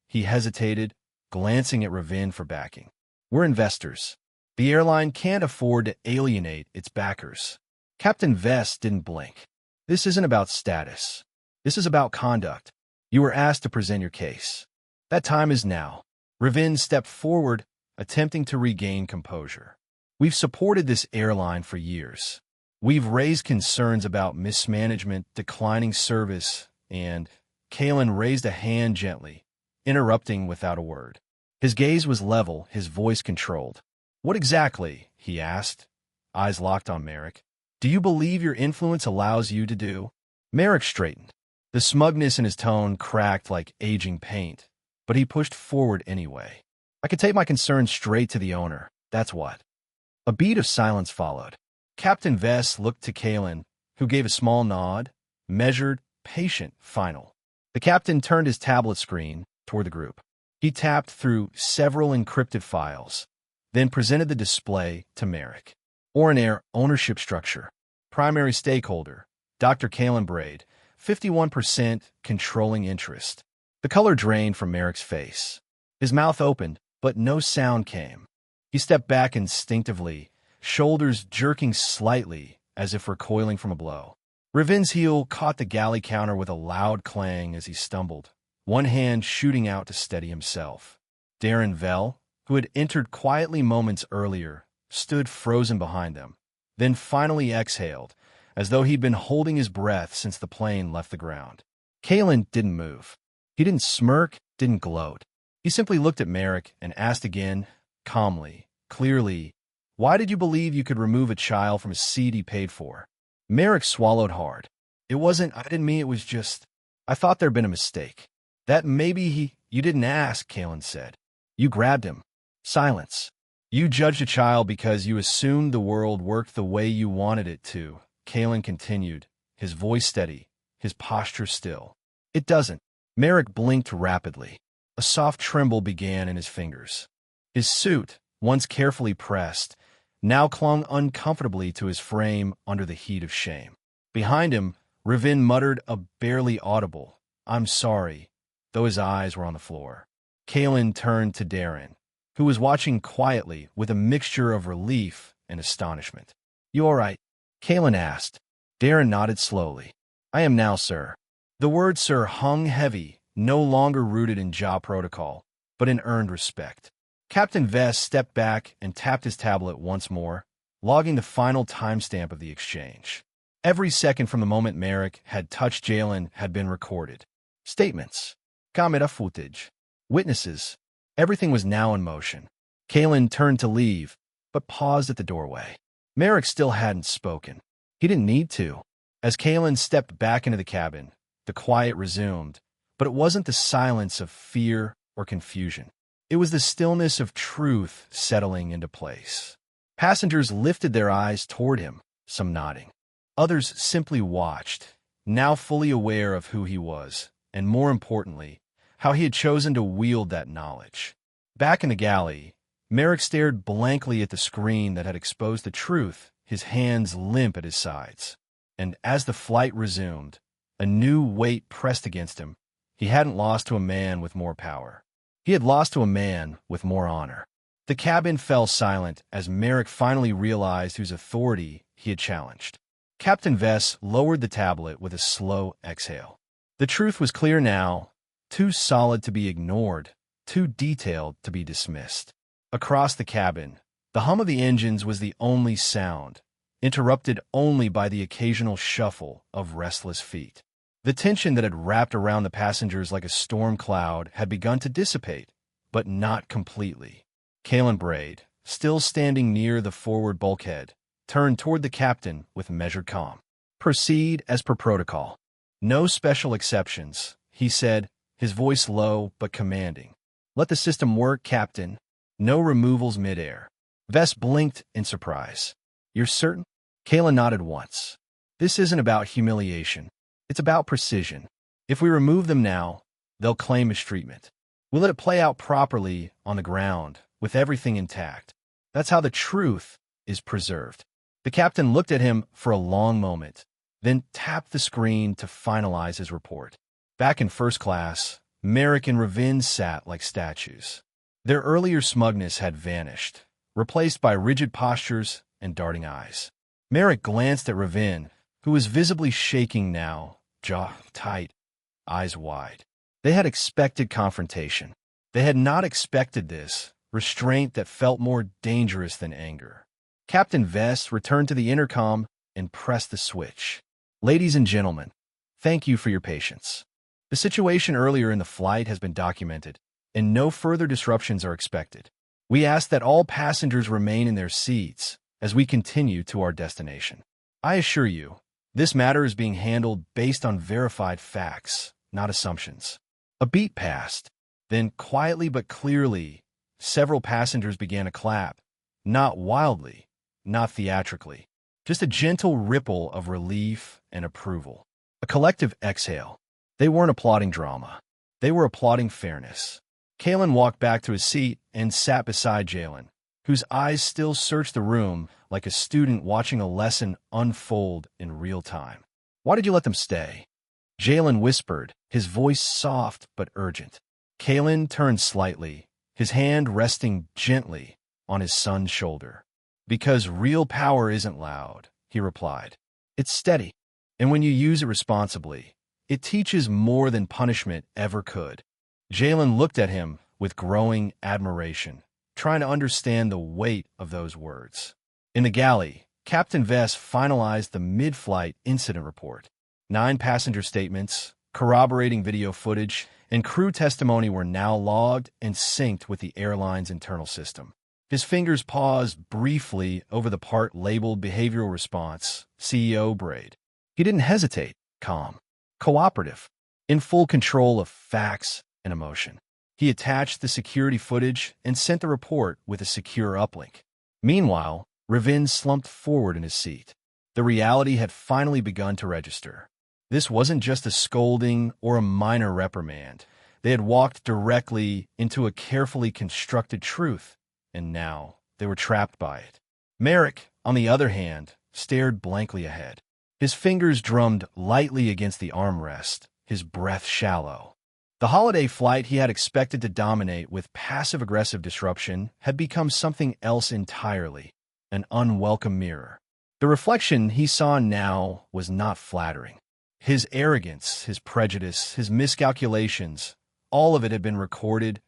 he hesitated, glancing at Ravin for backing. We're investors. The airline can't afford to alienate its backers. Captain Vess didn't blink. This isn't about status. This is about conduct. You were asked to present your case. That time is now. Ravin stepped forward, attempting to regain composure. We've supported this airline for years. We've raised concerns about mismanagement, declining service, and Kalen raised a hand gently, interrupting without a word. His gaze was level, his voice controlled. What exactly, he asked, eyes locked on Merrick. Do you believe your influence allows you to do? Merrick straightened. The smugness in his tone cracked like aging paint, but he pushed forward anyway. I could take my concerns straight to the owner, that's what. A beat of silence followed. Captain Vess looked to Kalen, who gave a small nod, measured, patient final. The captain turned his tablet screen toward the group. He tapped through several encrypted files, then presented the display to Merrick. Air ownership structure. Primary stakeholder, Dr. Kalen Braid, 51% controlling interest. The color drained from Merrick's face. His mouth opened, but no sound came. He stepped back instinctively, shoulders jerking slightly as if recoiling from a blow. Ravin's heel caught the galley counter with a loud clang as he stumbled, one hand shooting out to steady himself. Darren Vell, who had entered quietly moments earlier, stood frozen behind them, then finally exhaled, as though he'd been holding his breath since the plane left the ground. Kalen didn't move. He didn't smirk, didn't gloat. He simply looked at Merrick and asked again, calmly, clearly, "Why did you believe you could remove a child from a seat he paid for?" Merrick swallowed hard. "It wasn't, I didn't mean it was just, I thought there'd been a mistake." "That maybe you didn't ask," Kalen said. "You grabbed him." Silence. "You judged a child because you assumed the world worked the way you wanted it to," Kalen continued, his voice steady, his posture still. "It doesn't." Merrick blinked rapidly. A soft tremble began in his fingers. His suit, once carefully pressed, now clung uncomfortably to his frame under the heat of shame. Behind him, Ravin muttered a barely audible, "I'm sorry," though his eyes were on the floor. Kalen turned to Darren, who was watching quietly with a mixture of relief and astonishment. "You all right?" Kalen asked. Darren nodded slowly. "I am now, sir." The word sir hung heavy, no longer rooted in job protocol, but in earned respect. Captain Vest stepped back and tapped his tablet once more, logging the final timestamp of the exchange. Every second from the moment Merrick had touched Jalen had been recorded. Statements, camera footage, witnesses, everything was now in motion. Kalen turned to leave, but paused at the doorway. Merrick still hadn't spoken. He didn't need to. As Kalen stepped back into the cabin, the quiet resumed, but it wasn't the silence of fear or confusion. It was the stillness of truth settling into place. Passengers lifted their eyes toward him, some nodding. Others simply watched, now fully aware of who he was, and more importantly, how he had chosen to wield that knowledge. Back in the galley, Merrick stared blankly at the screen that had exposed the truth, his hands limp at his sides. And as the flight resumed, a new weight pressed against him. He hadn't lost to a man with more power. He had lost to a man with more honor. The cabin fell silent as Merrick finally realized whose authority he had challenged. Captain Vess lowered the tablet with a slow exhale. The truth was clear now, too solid to be ignored, too detailed to be dismissed. Across the cabin, the hum of the engines was the only sound, interrupted only by the occasional shuffle of restless feet. The tension that had wrapped around the passengers like a storm cloud had begun to dissipate, but not completely. Kalen Braid, still standing near the forward bulkhead, turned toward the captain with measured calm. "Proceed as per protocol. No special exceptions," he said, his voice low but commanding. "Let the system work, Captain. No removals midair." Vess blinked in surprise. "You're certain?" Kalen nodded once. "This isn't about humiliation. It's about precision. If we remove them now, they'll claim mistreatment. We'll let it play out properly on the ground, with everything intact. That's how the truth is preserved." The captain looked at him for a long moment, then tapped the screen to finalize his report. Back in first class, Merrick and Ravin sat like statues. Their earlier smugness had vanished, replaced by rigid postures and darting eyes. Merrick glanced at Ravin, who was visibly shaking now, jaw tight, eyes wide. They had expected confrontation. They had not expected this, restraint that felt more dangerous than anger. Captain Vest returned to the intercom and pressed the switch. "Ladies and gentlemen, thank you for your patience. The situation earlier in the flight has been documented, and no further disruptions are expected. We ask that all passengers remain in their seats as we continue to our destination. I assure you, this matter is being handled based on verified facts, not assumptions." A beat passed. Then, quietly but clearly, several passengers began to clap, not wildly, not theatrically, just a gentle ripple of relief and approval. A collective exhale. They weren't applauding drama. They were applauding fairness. Kalen walked back to his seat and sat beside Jalen, whose eyes still searched the room like a student watching a lesson unfold in real time. "Why did you let them stay?" Jalen whispered, his voice soft but urgent. Kalen turned slightly, his hand resting gently on his son's shoulder. "Because real power isn't loud," he replied. "It's steady. And when you use it responsibly, it teaches more than punishment ever could." Jalen looked at him with growing admiration, trying to understand the weight of those words. In the galley, Captain Vess finalized the mid-flight incident report. 9 passenger statements, corroborating video footage, and crew testimony were now logged and synced with the airline's internal system. His fingers paused briefly over the part labeled Behavioral Response, CEO Braid. He didn't hesitate, calm, cooperative, in full control of facts and emotion. He attached the security footage and sent the report with a secure uplink. Meanwhile, Ravin slumped forward in his seat. The reality had finally begun to register. This wasn't just a scolding or a minor reprimand. They had walked directly into a carefully constructed truth, and now they were trapped by it. Merrick, on the other hand, stared blankly ahead. His fingers drummed lightly against the armrest, his breath shallow. The holiday flight he had expected to dominate with passive-aggressive disruption had become something else entirely, an unwelcome mirror. The reflection he saw now was not flattering. His arrogance, his prejudice, his miscalculations, all of it had been recorded,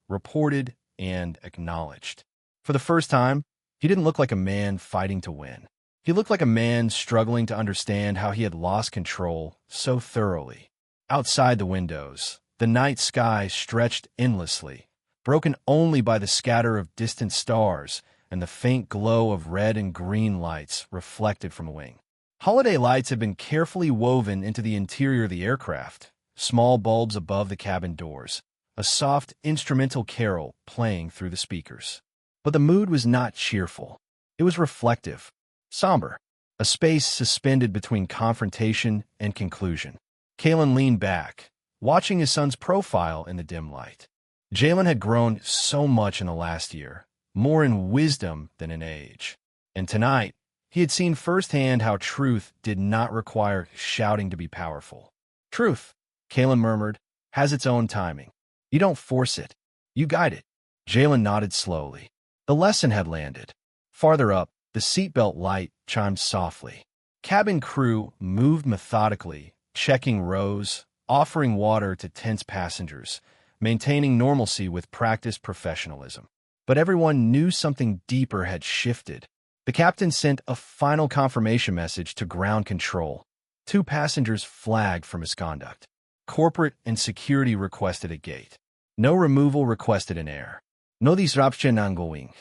reported, and acknowledged. For the first time, he didn't look like a man fighting to win. He looked like a man struggling to understand how he had lost control so thoroughly. Outside the windows, the night sky stretched endlessly, broken only by the scatter of distant stars and the faint glow of red and green lights reflected from a wing. Holiday lights had been carefully woven into the interior of the aircraft, small bulbs above the cabin doors, a soft instrumental carol playing through the speakers. But the mood was not cheerful. It was reflective, somber, a space suspended between confrontation and conclusion. Kalen leaned back, watching his son's profile in the dim light. Jalen had grown so much in the last year, more in wisdom than in age. And tonight, he had seen firsthand how truth did not require shouting to be powerful. "Truth," Kalen murmured, "has its own timing. You don't force it. You guide it." Jalen nodded slowly. The lesson had landed. Farther up, the seatbelt light chimed softly. Cabin crew moved methodically, checking rows, offering water to tense passengers, maintaining normalcy with practiced professionalism. But everyone knew something deeper had shifted. The captain sent a final confirmation message to ground control. 2 passengers flagged for misconduct. Corporate and security requested a gate. No removal requested in air. No disruption ongoing.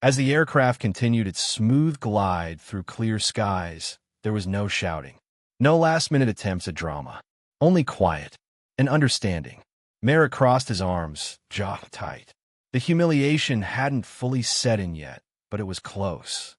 As the aircraft continued its smooth glide through clear skies, there was no shouting. No last-minute attempts at drama. Only quiet and understanding. Merrick crossed his arms, jaw tight. The humiliation hadn't fully set in yet, but it was close.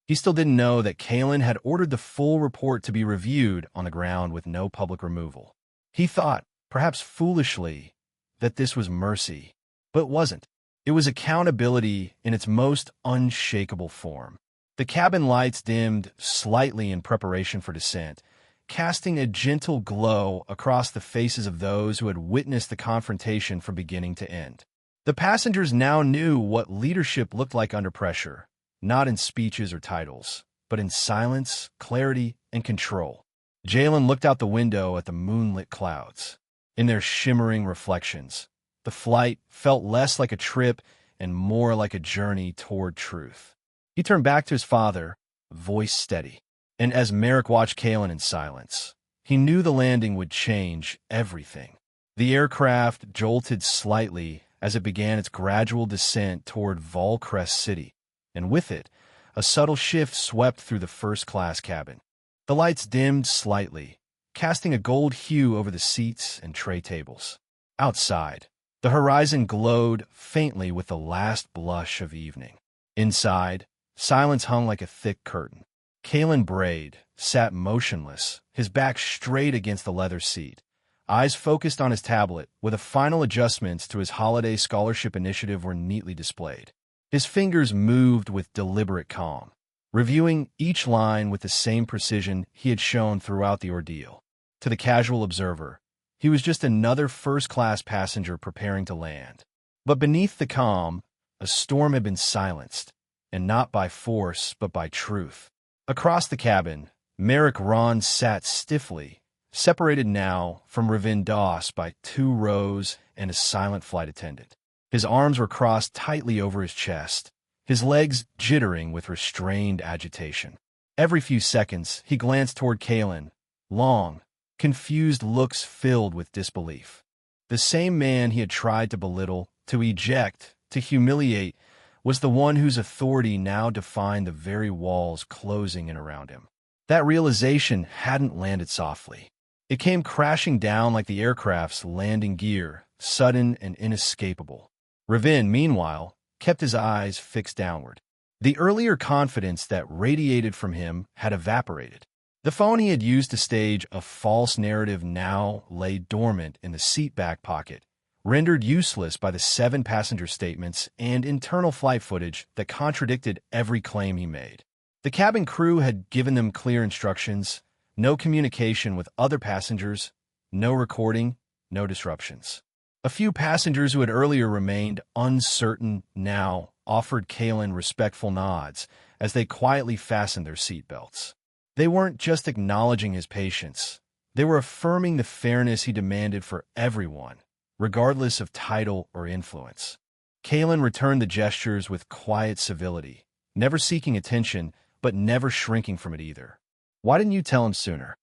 He still didn't know that Kalen had ordered the full report to be reviewed on the ground with no public removal. He thought, perhaps foolishly, that this was mercy, but it wasn't. It was accountability in its most unshakable form. The cabin lights dimmed slightly in preparation for descent, casting a gentle glow across the faces of those who had witnessed the confrontation from beginning to end. The passengers now knew what leadership looked like under pressure, not in speeches or titles, but in silence, clarity, and control. Jalen looked out the window at the moonlit clouds. In their shimmering reflections, the flight felt less like a trip and more like a journey toward truth. He turned back to his father, voice steady. And as Merrick watched Kalen in silence, he knew the landing would change everything. The aircraft jolted slightly as it began its gradual descent toward Volcrest City, and with it, a subtle shift swept through the first-class cabin. The lights dimmed slightly, casting a gold hue over the seats and tray tables. Outside, the horizon glowed faintly with the last blush of evening. Inside, silence hung like a thick curtain. Kalen Braid, sat motionless, his back straight against the leather seat, eyes focused on his tablet, where the final adjustments to his holiday scholarship initiative were neatly displayed. His fingers moved with deliberate calm, reviewing each line with the same precision he had shown throughout the ordeal. To the casual observer, he was just another first-class passenger preparing to land. But beneath the calm, a storm had been silenced, and not by force, but by truth. Across the cabin, Merrick Ron sat stiffly, separated now from Ravin Doss by 2 rows and a silent flight attendant. His arms were crossed tightly over his chest, his legs jittering with restrained agitation. Every few seconds, he glanced toward Kalen, long, confused looks filled with disbelief. The same man he had tried to belittle, to eject, to humiliate, was the one whose authority now defined the very walls closing in around him. That realization hadn't landed softly. It came crashing down like the aircraft's landing gear, sudden and inescapable. Ravin, meanwhile, kept his eyes fixed downward. The earlier confidence that radiated from him had evaporated. The phone he had used to stage a false narrative now lay dormant in the seat back pocket, rendered useless by the 7 passenger statements and internal flight footage that contradicted every claim he made. The cabin crew had given them clear instructions: no communication with other passengers, no recording, no disruptions. A few passengers who had earlier remained uncertain now offered Kalen respectful nods as they quietly fastened their seatbelts. They weren't just acknowledging his patience. They were affirming the fairness he demanded for everyone, regardless of title or influence. Kalen returned the gestures with quiet civility, never seeking attention, but never shrinking from it either. "Why didn't you tell him sooner?"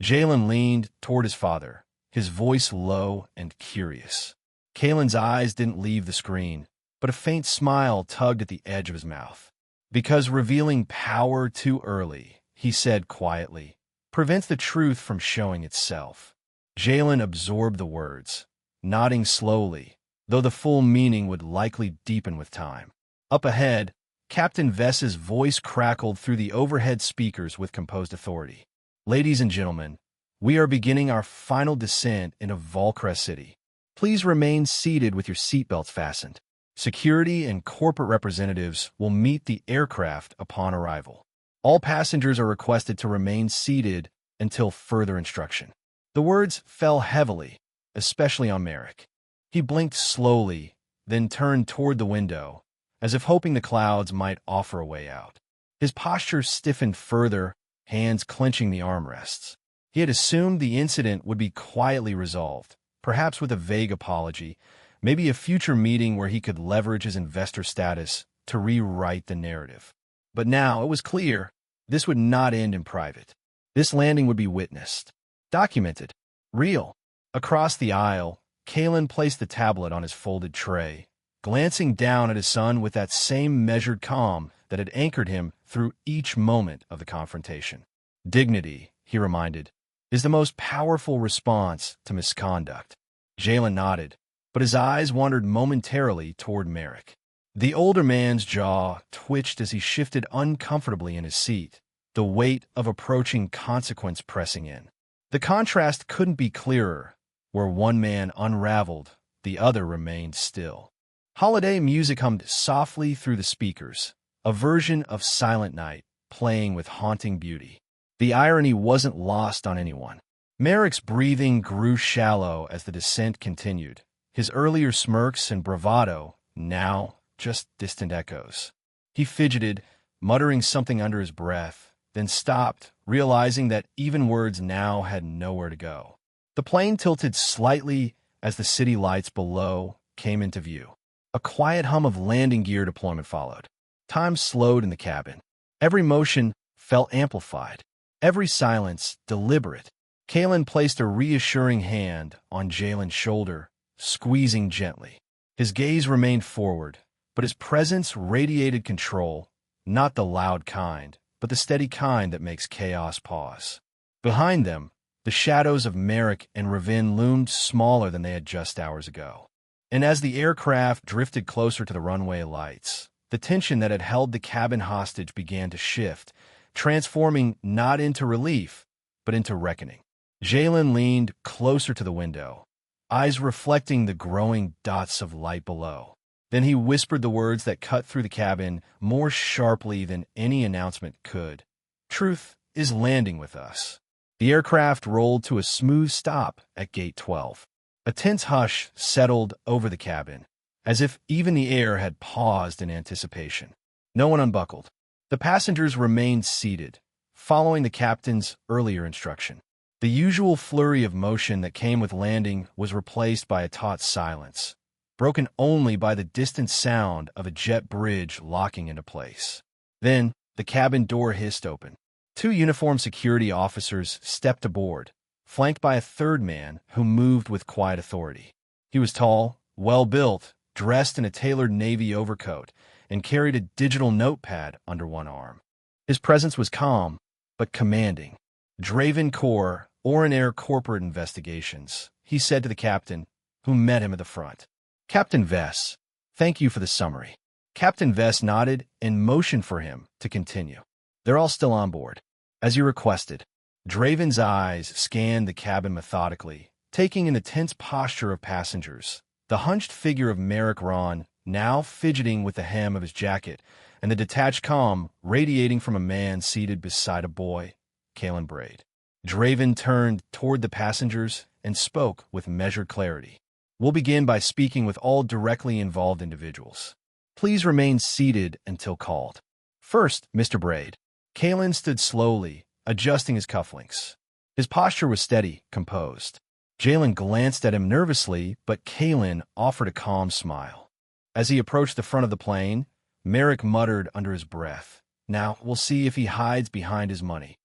Jalen leaned toward his father, his voice low and curious. Kalen's eyes didn't leave the screen, but a faint smile tugged at the edge of his mouth. "Because revealing power too early," he said quietly, "prevents the truth from showing itself." Jalen absorbed the words, nodding slowly, though the full meaning would likely deepen with time. Up ahead, Captain Vess's voice crackled through the overhead speakers with composed authority. "Ladies and gentlemen, we are beginning our final descent into Volcrest City. Please remain seated with your seatbelts fastened. Security and corporate representatives will meet the aircraft upon arrival. All passengers are requested to remain seated until further instruction." The words fell heavily, especially on Merrick. He blinked slowly, then turned toward the window, as if hoping the clouds might offer a way out. His posture stiffened further, hands clenching the armrests. He had assumed the incident would be quietly resolved, perhaps with a vague apology, maybe a future meeting where he could leverage his investor status to rewrite the narrative. But now it was clear this would not end in private. This landing would be witnessed, documented, real. Across the aisle, Kalen placed the tablet on his folded tray, glancing down at his son with that same measured calm that had anchored him through each moment of the confrontation. "Dignity," he reminded, "is the most powerful response to misconduct." Jalen nodded, but his eyes wandered momentarily toward Merrick. The older man's jaw twitched as he shifted uncomfortably in his seat, the weight of approaching consequence pressing in. The contrast couldn't be clearer. Where one man unraveled, the other remained still. Holiday music hummed softly through the speakers, a version of Silent Night playing with haunting beauty. The irony wasn't lost on anyone. Merrick's breathing grew shallow as the descent continued, his earlier smirks and bravado now just distant echoes. He fidgeted, muttering something under his breath, then stopped, realizing that even words now had nowhere to go. The plane tilted slightly as the city lights below came into view. A quiet hum of landing gear deployment followed. Time slowed in the cabin. Every motion felt amplified, every silence deliberate. Kalen placed a reassuring hand on Jalen's shoulder, squeezing gently. His gaze remained forward, but his presence radiated control, not the loud kind, but the steady kind that makes chaos pause. Behind them, the shadows of Merrick and Ravin loomed smaller than they had just hours ago. And as the aircraft drifted closer to the runway lights, the tension that had held the cabin hostage began to shift, transforming not into relief, but into reckoning. Jalen leaned closer to the window, eyes reflecting the growing dots of light below. Then he whispered the words that cut through the cabin more sharply than any announcement could. "Truth is landing with us." The aircraft rolled to a smooth stop at Gate 12. A tense hush settled over the cabin, as if even the air had paused in anticipation. No one unbuckled. The passengers remained seated, following the captain's earlier instruction. The usual flurry of motion that came with landing was replaced by a taut silence, broken only by the distant sound of a jet bridge locking into place. Then, the cabin door hissed open. Two uniformed security officers stepped aboard, flanked by a third man who moved with quiet authority. He was tall, well-built, dressed in a tailored navy overcoat, and carried a digital notepad under one arm. His presence was calm, but commanding. "Draven Corps, Oran Air Corporate Investigations," he said to the captain, who met him at the front. "Captain Vess, thank you for the summary." Captain Vess nodded and motioned for him to continue. "They're all still on board, as you requested." Draven's eyes scanned the cabin methodically, taking in the tense posture of passengers, the hunched figure of Merrick Ron, now fidgeting with the hem of his jacket, and the detached calm radiating from a man seated beside a boy, Kalen Braid. Draven turned toward the passengers and spoke with measured clarity. "We'll begin by speaking with all directly involved individuals. Please remain seated until called. First, Mr. Braid." Kalen stood slowly, adjusting his cufflinks. His posture was steady, composed. Jalen glanced at him nervously, but Kalen offered a calm smile. As he approached the front of the plane, Merrick muttered under his breath, "Now, we'll see if he hides behind his money."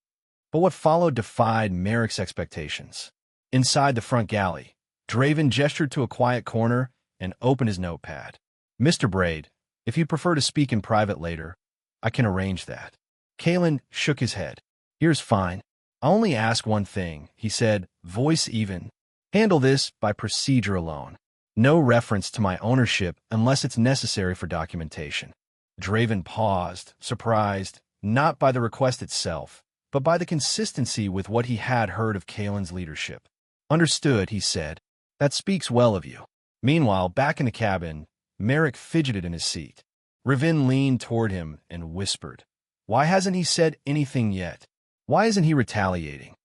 But what followed defied Merrick's expectations. Inside the front galley, Draven gestured to a quiet corner and opened his notepad. "Mr. Braid, if you prefer to speak in private later, I can arrange that." Kalen shook his head. "Here's fine. I only ask one thing," he said, voice even. "Handle this by procedure alone. No reference to my ownership unless it's necessary for documentation." Draven paused, surprised, not by the request itself, but by the consistency with what he had heard of Kalen's leadership. "Understood," he said. "That speaks well of you." Meanwhile, back in the cabin, Merrick fidgeted in his seat. Ravin leaned toward him and whispered, "Why hasn't he said anything yet? Why isn't he retaliating?"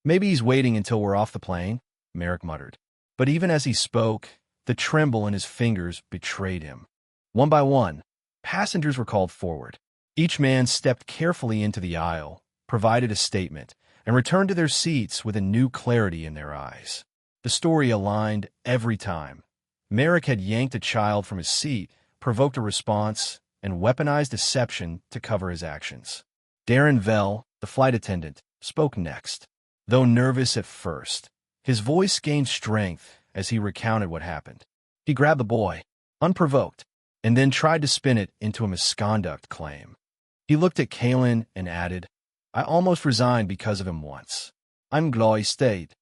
"Maybe he's waiting until we're off the plane," Merrick muttered. But even as he spoke, the tremble in his fingers betrayed him. One by one, passengers were called forward. Each man stepped carefully into the aisle, provided a statement, and returned to their seats with a new clarity in their eyes. The story aligned every time. Merrick had yanked a child from his seat, provoked a response, and weaponized deception to cover his actions. Darren Vell, the flight attendant, spoke next. Though nervous at first, his voice gained strength as he recounted what happened. He grabbed the boy, unprovoked, and then tried to spin it into a misconduct claim. He looked at Kalen and added, "I almost resigned because of him once. I'm glad he stayed."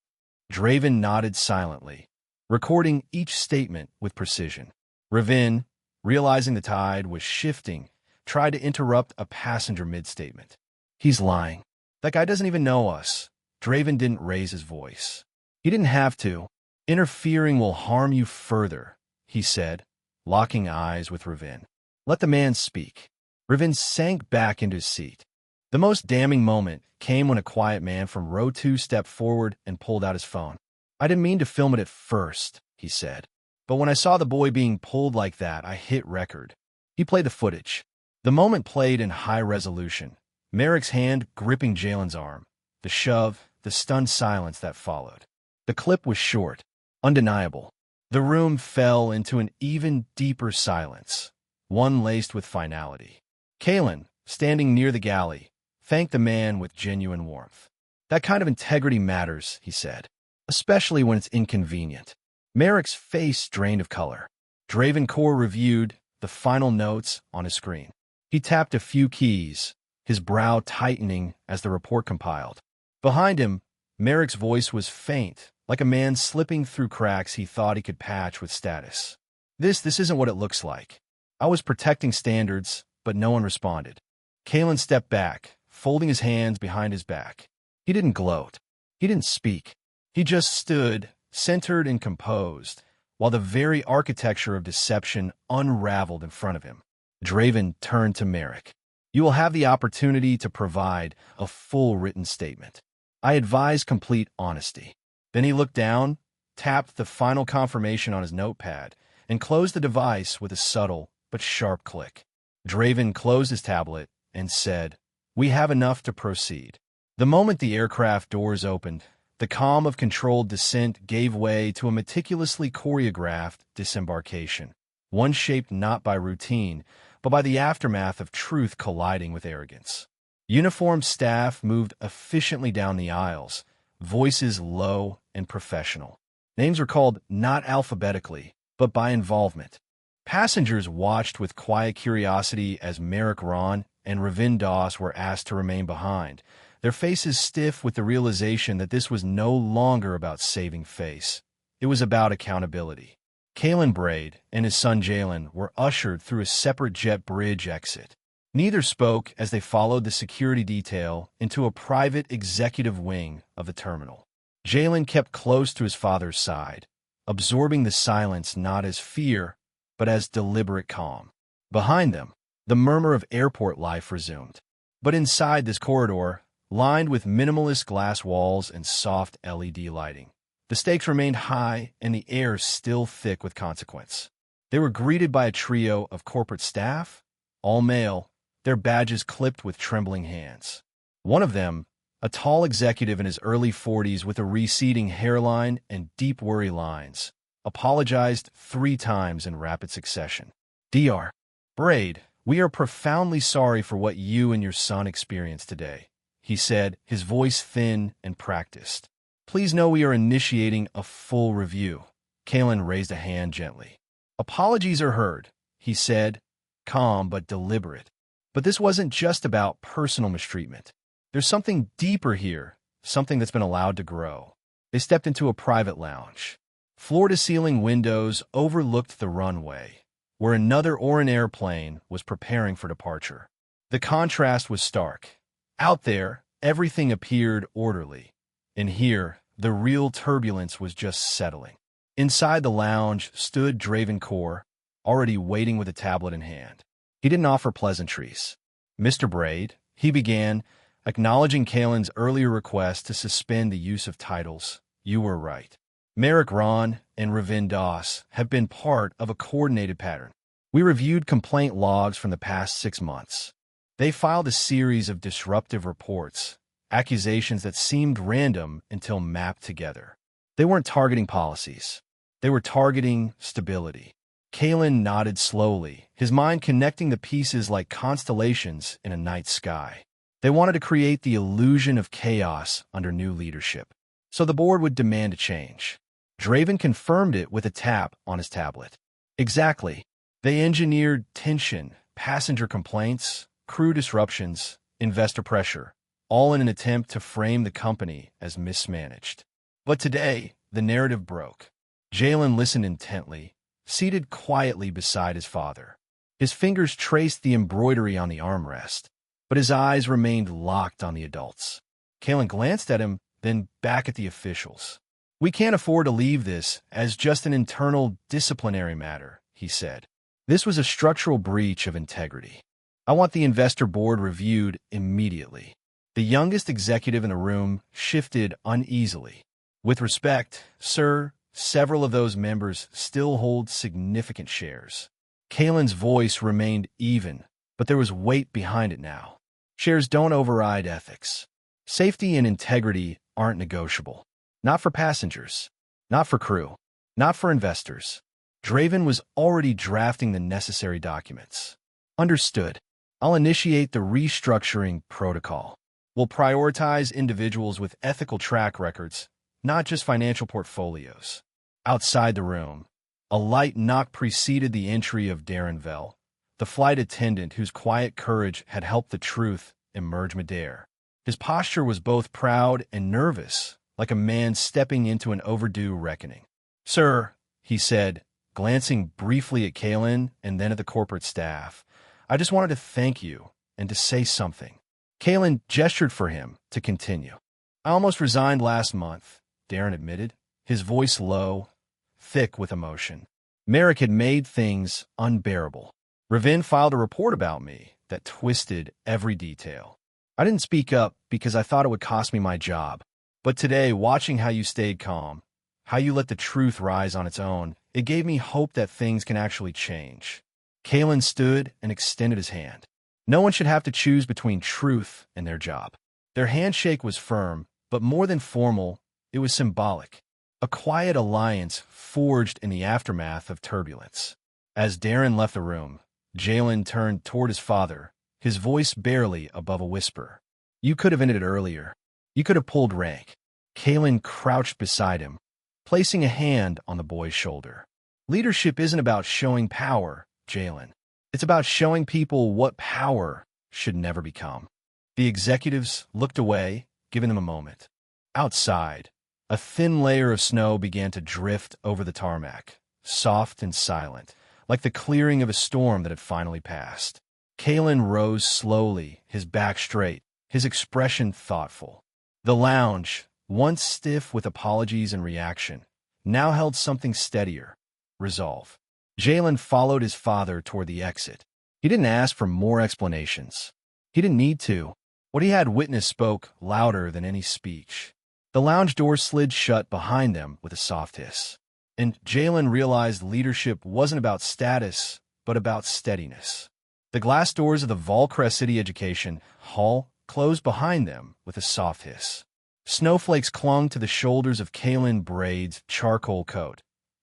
Draven nodded silently, recording each statement with precision. Ravin, realizing the tide was shifting, tried to interrupt a passenger mid-statement. "He's lying. That guy doesn't even know us." Draven didn't raise his voice. "He didn't have to. Interfering will harm you further," he said, locking eyes with Ravin. "Let the man speak." Ravin sank back into his seat. The most damning moment came when a quiet man from row 2 stepped forward and pulled out his phone. "I didn't mean to film it at first," he said. "But when I saw the boy being pulled like that, I hit record." He played the footage. The moment played in high resolution, Merrick's hand gripping Jalen's arm, the shove, the stunned silence that followed. The clip was short, undeniable. The room fell into an even deeper silence, one laced with finality. Kalen, standing near the galley, thanked the man with genuine warmth. "That kind of integrity matters," he said, "especially when it's inconvenient." Merrick's face drained of color. Draven Corps reviewed the final notes on his screen. He tapped a few keys, his brow tightening as the report compiled. Behind him, Merrick's voice was faint, like a man slipping through cracks he thought he could patch with status. This isn't what it looks like. I was protecting standards, but no one responded." Kalen stepped back, folding his hands behind his back. He didn't gloat. He didn't speak. He just stood, centered and composed, while the very architecture of deception unraveled in front of him. Draven turned to Merrick. You will have the opportunity to provide a full written statement. I advise complete honesty. Then he looked down, tapped the final confirmation on his notepad, and closed the device with a subtle but sharp click. Draven closed his tablet and said, "We have enough to proceed." The moment the aircraft doors opened, the calm of controlled descent gave way to a meticulously choreographed disembarkation, one shaped not by routine, but by the aftermath of truth colliding with arrogance. Uniformed staff moved efficiently down the aisles, voices low and professional. Names were called not alphabetically, but by involvement. Passengers watched with quiet curiosity as Merrick Ron and Ravin Das were asked to remain behind, their faces stiff with the realization that this was no longer about saving face. It was about accountability. Kalen Braid and his son Jalen were ushered through a separate jet bridge exit. Neither spoke as they followed the security detail into a private executive wing of the terminal. Jalen kept close to his father's side, absorbing the silence not as fear, but as deliberate calm. Behind them, the murmur of airport life resumed. But inside this corridor, lined with minimalist glass walls and soft LED lighting, the stakes remained high and the air still thick with consequence. They were greeted by a trio of corporate staff, all male, their badges clipped with trembling hands. One of them, a tall executive in his early 40s with a receding hairline and deep worry lines, apologized 3 times in rapid succession. Dr. Braid, we are profoundly sorry for what you and your son experienced today, he said, his voice thin and practiced. Please know we are initiating a full review. Kalen raised a hand gently. Apologies are heard, he said, calm but deliberate. But this wasn't just about personal mistreatment. There's something deeper here, something that's been allowed to grow. They stepped into a private lounge. Floor-to-ceiling windows overlooked the runway, where another Oran airplane was preparing for departure. The contrast was stark. Out there, everything appeared orderly. And here, the real turbulence was just settling. Inside the lounge stood Draven Kaur, already waiting with a tablet in hand. He didn't offer pleasantries. Mr. Braid, he began, acknowledging Kalen's earlier request to suspend the use of titles. You were right. Merrick Ron and Ravin Das have been part of a coordinated pattern. We reviewed complaint logs from the past 6 months. They filed a series of disruptive reports, accusations that seemed random until mapped together. They weren't targeting policies. They were targeting stability. Kalen nodded slowly, his mind connecting the pieces like constellations in a night sky. They wanted to create the illusion of chaos under new leadership, so the board would demand a change. Draven confirmed it with a tap on his tablet. Exactly. They engineered tension, passenger complaints, crew disruptions, investor pressure, all in an attempt to frame the company as mismanaged. But today, the narrative broke. Jalen listened intently, seated quietly beside his father. His fingers traced the embroidery on the armrest, but his eyes remained locked on the adults. Kalen glanced at him, then back at the officials. We can't afford to leave this as just an internal disciplinary matter, he said. This was a structural breach of integrity. I want the investor board reviewed immediately. The youngest executive in the room shifted uneasily. With respect, sir, several of those members still hold significant shares. Kalen's voice remained even, but there was weight behind it now. Shares don't override ethics. Safety and integrity aren't negotiable. Not for passengers. Not for crew. Not for investors. Draven was already drafting the necessary documents. Understood. I'll initiate the restructuring protocol. We'll prioritize individuals with ethical track records, not just financial portfolios. Outside the room, a light knock preceded the entry of Darren Vell, the flight attendant whose quiet courage had helped the truth emerge midair. His posture was both proud and nervous, like a man stepping into an overdue reckoning. Sir, he said, glancing briefly at Kalen and then at the corporate staff, I just wanted to thank you and to say something. Kalen gestured for him to continue. I almost resigned last month, Darren admitted, his voice low, thick with emotion. Merrick had made things unbearable. Ravin filed a report about me that twisted every detail. I didn't speak up because I thought it would cost me my job. But today, watching how you stayed calm, how you let the truth rise on its own, it gave me hope that things can actually change. Kalen stood and extended his hand. No one should have to choose between truth and their job. Their handshake was firm, but more than formal, it was symbolic. A quiet alliance forged in the aftermath of turbulence. As Darren left the room, Jalen turned toward his father, his voice barely above a whisper. You could have ended it earlier. You could have pulled rank. Kalen crouched beside him, placing a hand on the boy's shoulder. Leadership isn't about showing power, Jalen. It's about showing people what power should never become. The executives looked away, giving them a moment. Outside, a thin layer of snow began to drift over the tarmac, soft and silent, like the clearing of a storm that had finally passed. Kalen rose slowly, his back straight, his expression thoughtful. The lounge, once stiff with apologies and reaction, now held something steadier, resolve. Jalen followed his father toward the exit. He didn't ask for more explanations. He didn't need to. What he had witnessed spoke louder than any speech. The lounge door slid shut behind them with a soft hiss. And Jalen realized leadership wasn't about status, but about steadiness. The glass doors of the Volcrest City Education Hall closed behind them with a soft hiss. Snowflakes clung to the shoulders of Kalen Braid's charcoal coat,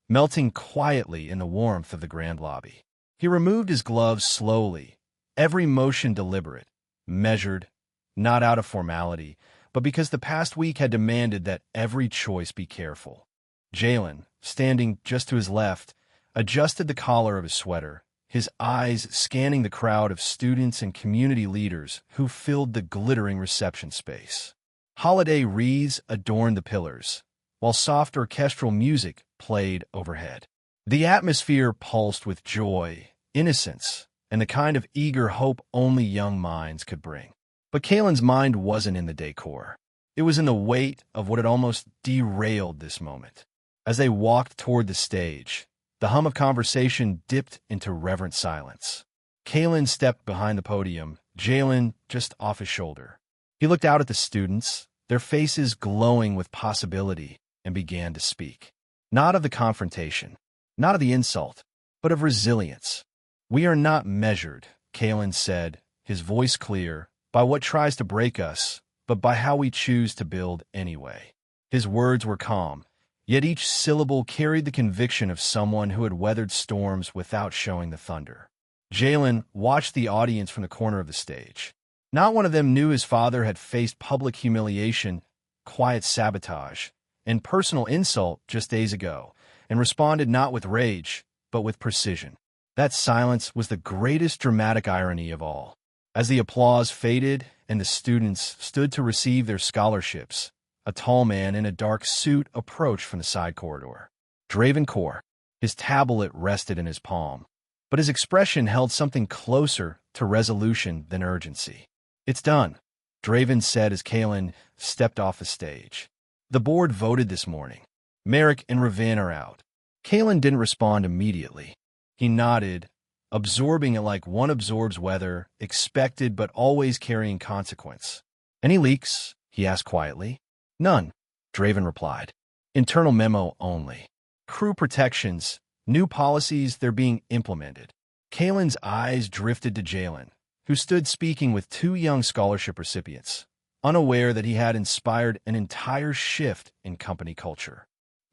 melting quietly in the warmth of the grand lobby. He removed his gloves slowly, every motion deliberate, measured, not out of formality, but because the past week had demanded that every choice be careful. Jalen, standing just to his left, adjusted the collar of his sweater, his eyes scanning the crowd of students and community leaders who filled the glittering reception space. Holiday wreaths adorned the pillars, while soft orchestral music played overhead. The atmosphere pulsed with joy, innocence, and the kind of eager hope only young minds could bring. But Kalen's mind wasn't in the decor. It was in the weight of what had almost derailed this moment. As they walked toward the stage, the hum of conversation dipped into reverent silence. Kalen stepped behind the podium, Jalen just off his shoulder. He looked out at the students, their faces glowing with possibility, and began to speak. Not of the confrontation, not of the insult, but of resilience. We are not measured, Kalen said, his voice clear, by what tries to break us, but by how we choose to build anyway. His words were calm, yet each syllable carried the conviction of someone who had weathered storms without showing the thunder. Jalen watched the audience from the corner of the stage. Not one of them knew his father had faced public humiliation, quiet sabotage, and personal insult just days ago, and responded not with rage, but with precision. That silence was the greatest dramatic irony of all. As the applause faded and the students stood to receive their scholarships, a tall man in a dark suit approached from the side corridor. Draven Core, his tablet rested in his palm, but his expression held something closer to resolution than urgency. It's done, Draven said as Kalen stepped off the stage. The board voted this morning. Merrick and Ravin are out. Kalen didn't respond immediately. He nodded, absorbing it like one absorbs weather, expected but always carrying consequence. Any leaks? He asked quietly. None, Draven replied. Internal memo only. Crew protections, new policies, they're being implemented. Kalen's eyes drifted to Jalen, who stood speaking with two young scholarship recipients, unaware that he had inspired an entire shift in company culture.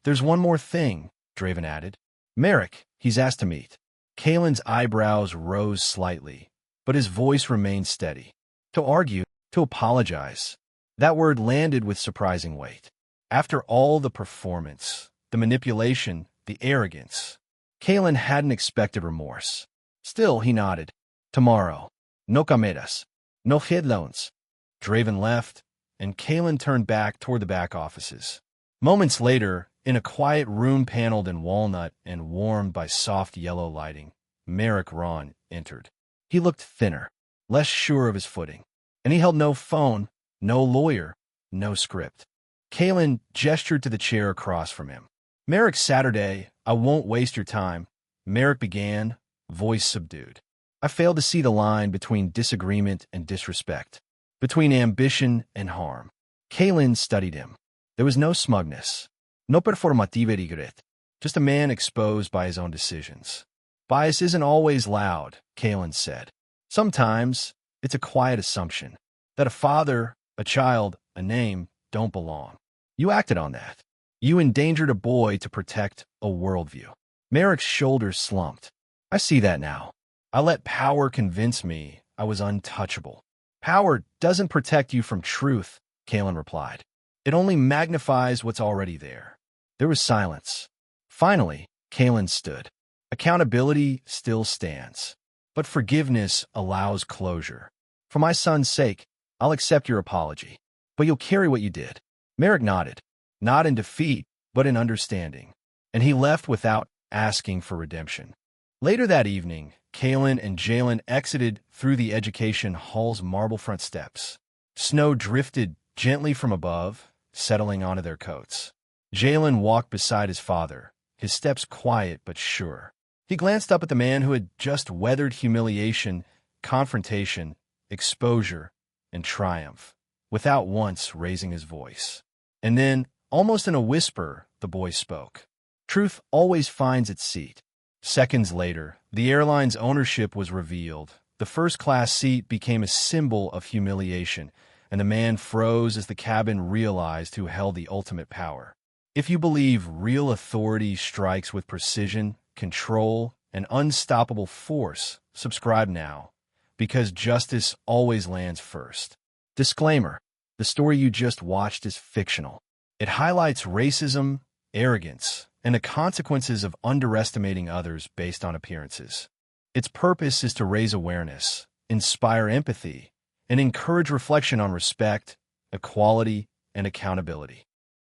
There's one more thing, Draven added. Merrick, he's asked to meet. Kalen's eyebrows rose slightly, but his voice remained steady. To argue, to apologize. That word landed with surprising weight. After all the performance, the manipulation, the arrogance, Kalen hadn't expected remorse. Still, he nodded. Tomorrow. No cameras. No headloans. Draven left, and Kalen turned back toward the back offices. Moments later, in a quiet room paneled in walnut and warmed by soft yellow lighting, Merrick Ron entered. He looked thinner, less sure of his footing. And he held no phone, no lawyer, no script. Kalen gestured to the chair across from him. "Merrick, Saturday, I won't waste your time," Merrick began, voice subdued. "I failed to see the line between disagreement and disrespect, between ambition and harm." Kalen studied him. There was no smugness, no performative regret, just a man exposed by his own decisions. "Bias isn't always loud," Kalen said. "Sometimes it's a quiet assumption that a father, a child, a name don't belong. You acted on that. You endangered a boy to protect a worldview." Merrick's shoulders slumped. "I see that now. I let power convince me I was untouchable." "Power doesn't protect you from truth," Kalen replied. "It only magnifies what's already there." There was silence. Finally, Kalen stood. "Accountability still stands, but forgiveness allows closure. For my son's sake, I'll accept your apology, but you'll carry what you did." Merrick nodded, not in defeat, but in understanding, and he left without asking for redemption. Later that evening, Kalen and Jalen exited through the education hall's marble front steps. Snow drifted gently from above, settling onto their coats. Jalen walked beside his father, his steps quiet but sure. He glanced up at the man who had just weathered humiliation, confrontation, exposure, and triumph, without once raising his voice. And then, almost in a whisper, the boy spoke. "Truth always finds its seat." Seconds later, the airline's ownership was revealed. The first-class seat became a symbol of humiliation, and the man froze as the cabin realized who held the ultimate power. If you believe real authority strikes with precision, control, and unstoppable force, subscribe now, because justice always lands first. Disclaimer: the story you just watched is fictional. It highlights racism, arrogance, and the consequences of underestimating others based on appearances. Its purpose is to raise awareness, inspire empathy, and encourage reflection on respect, equality, and accountability.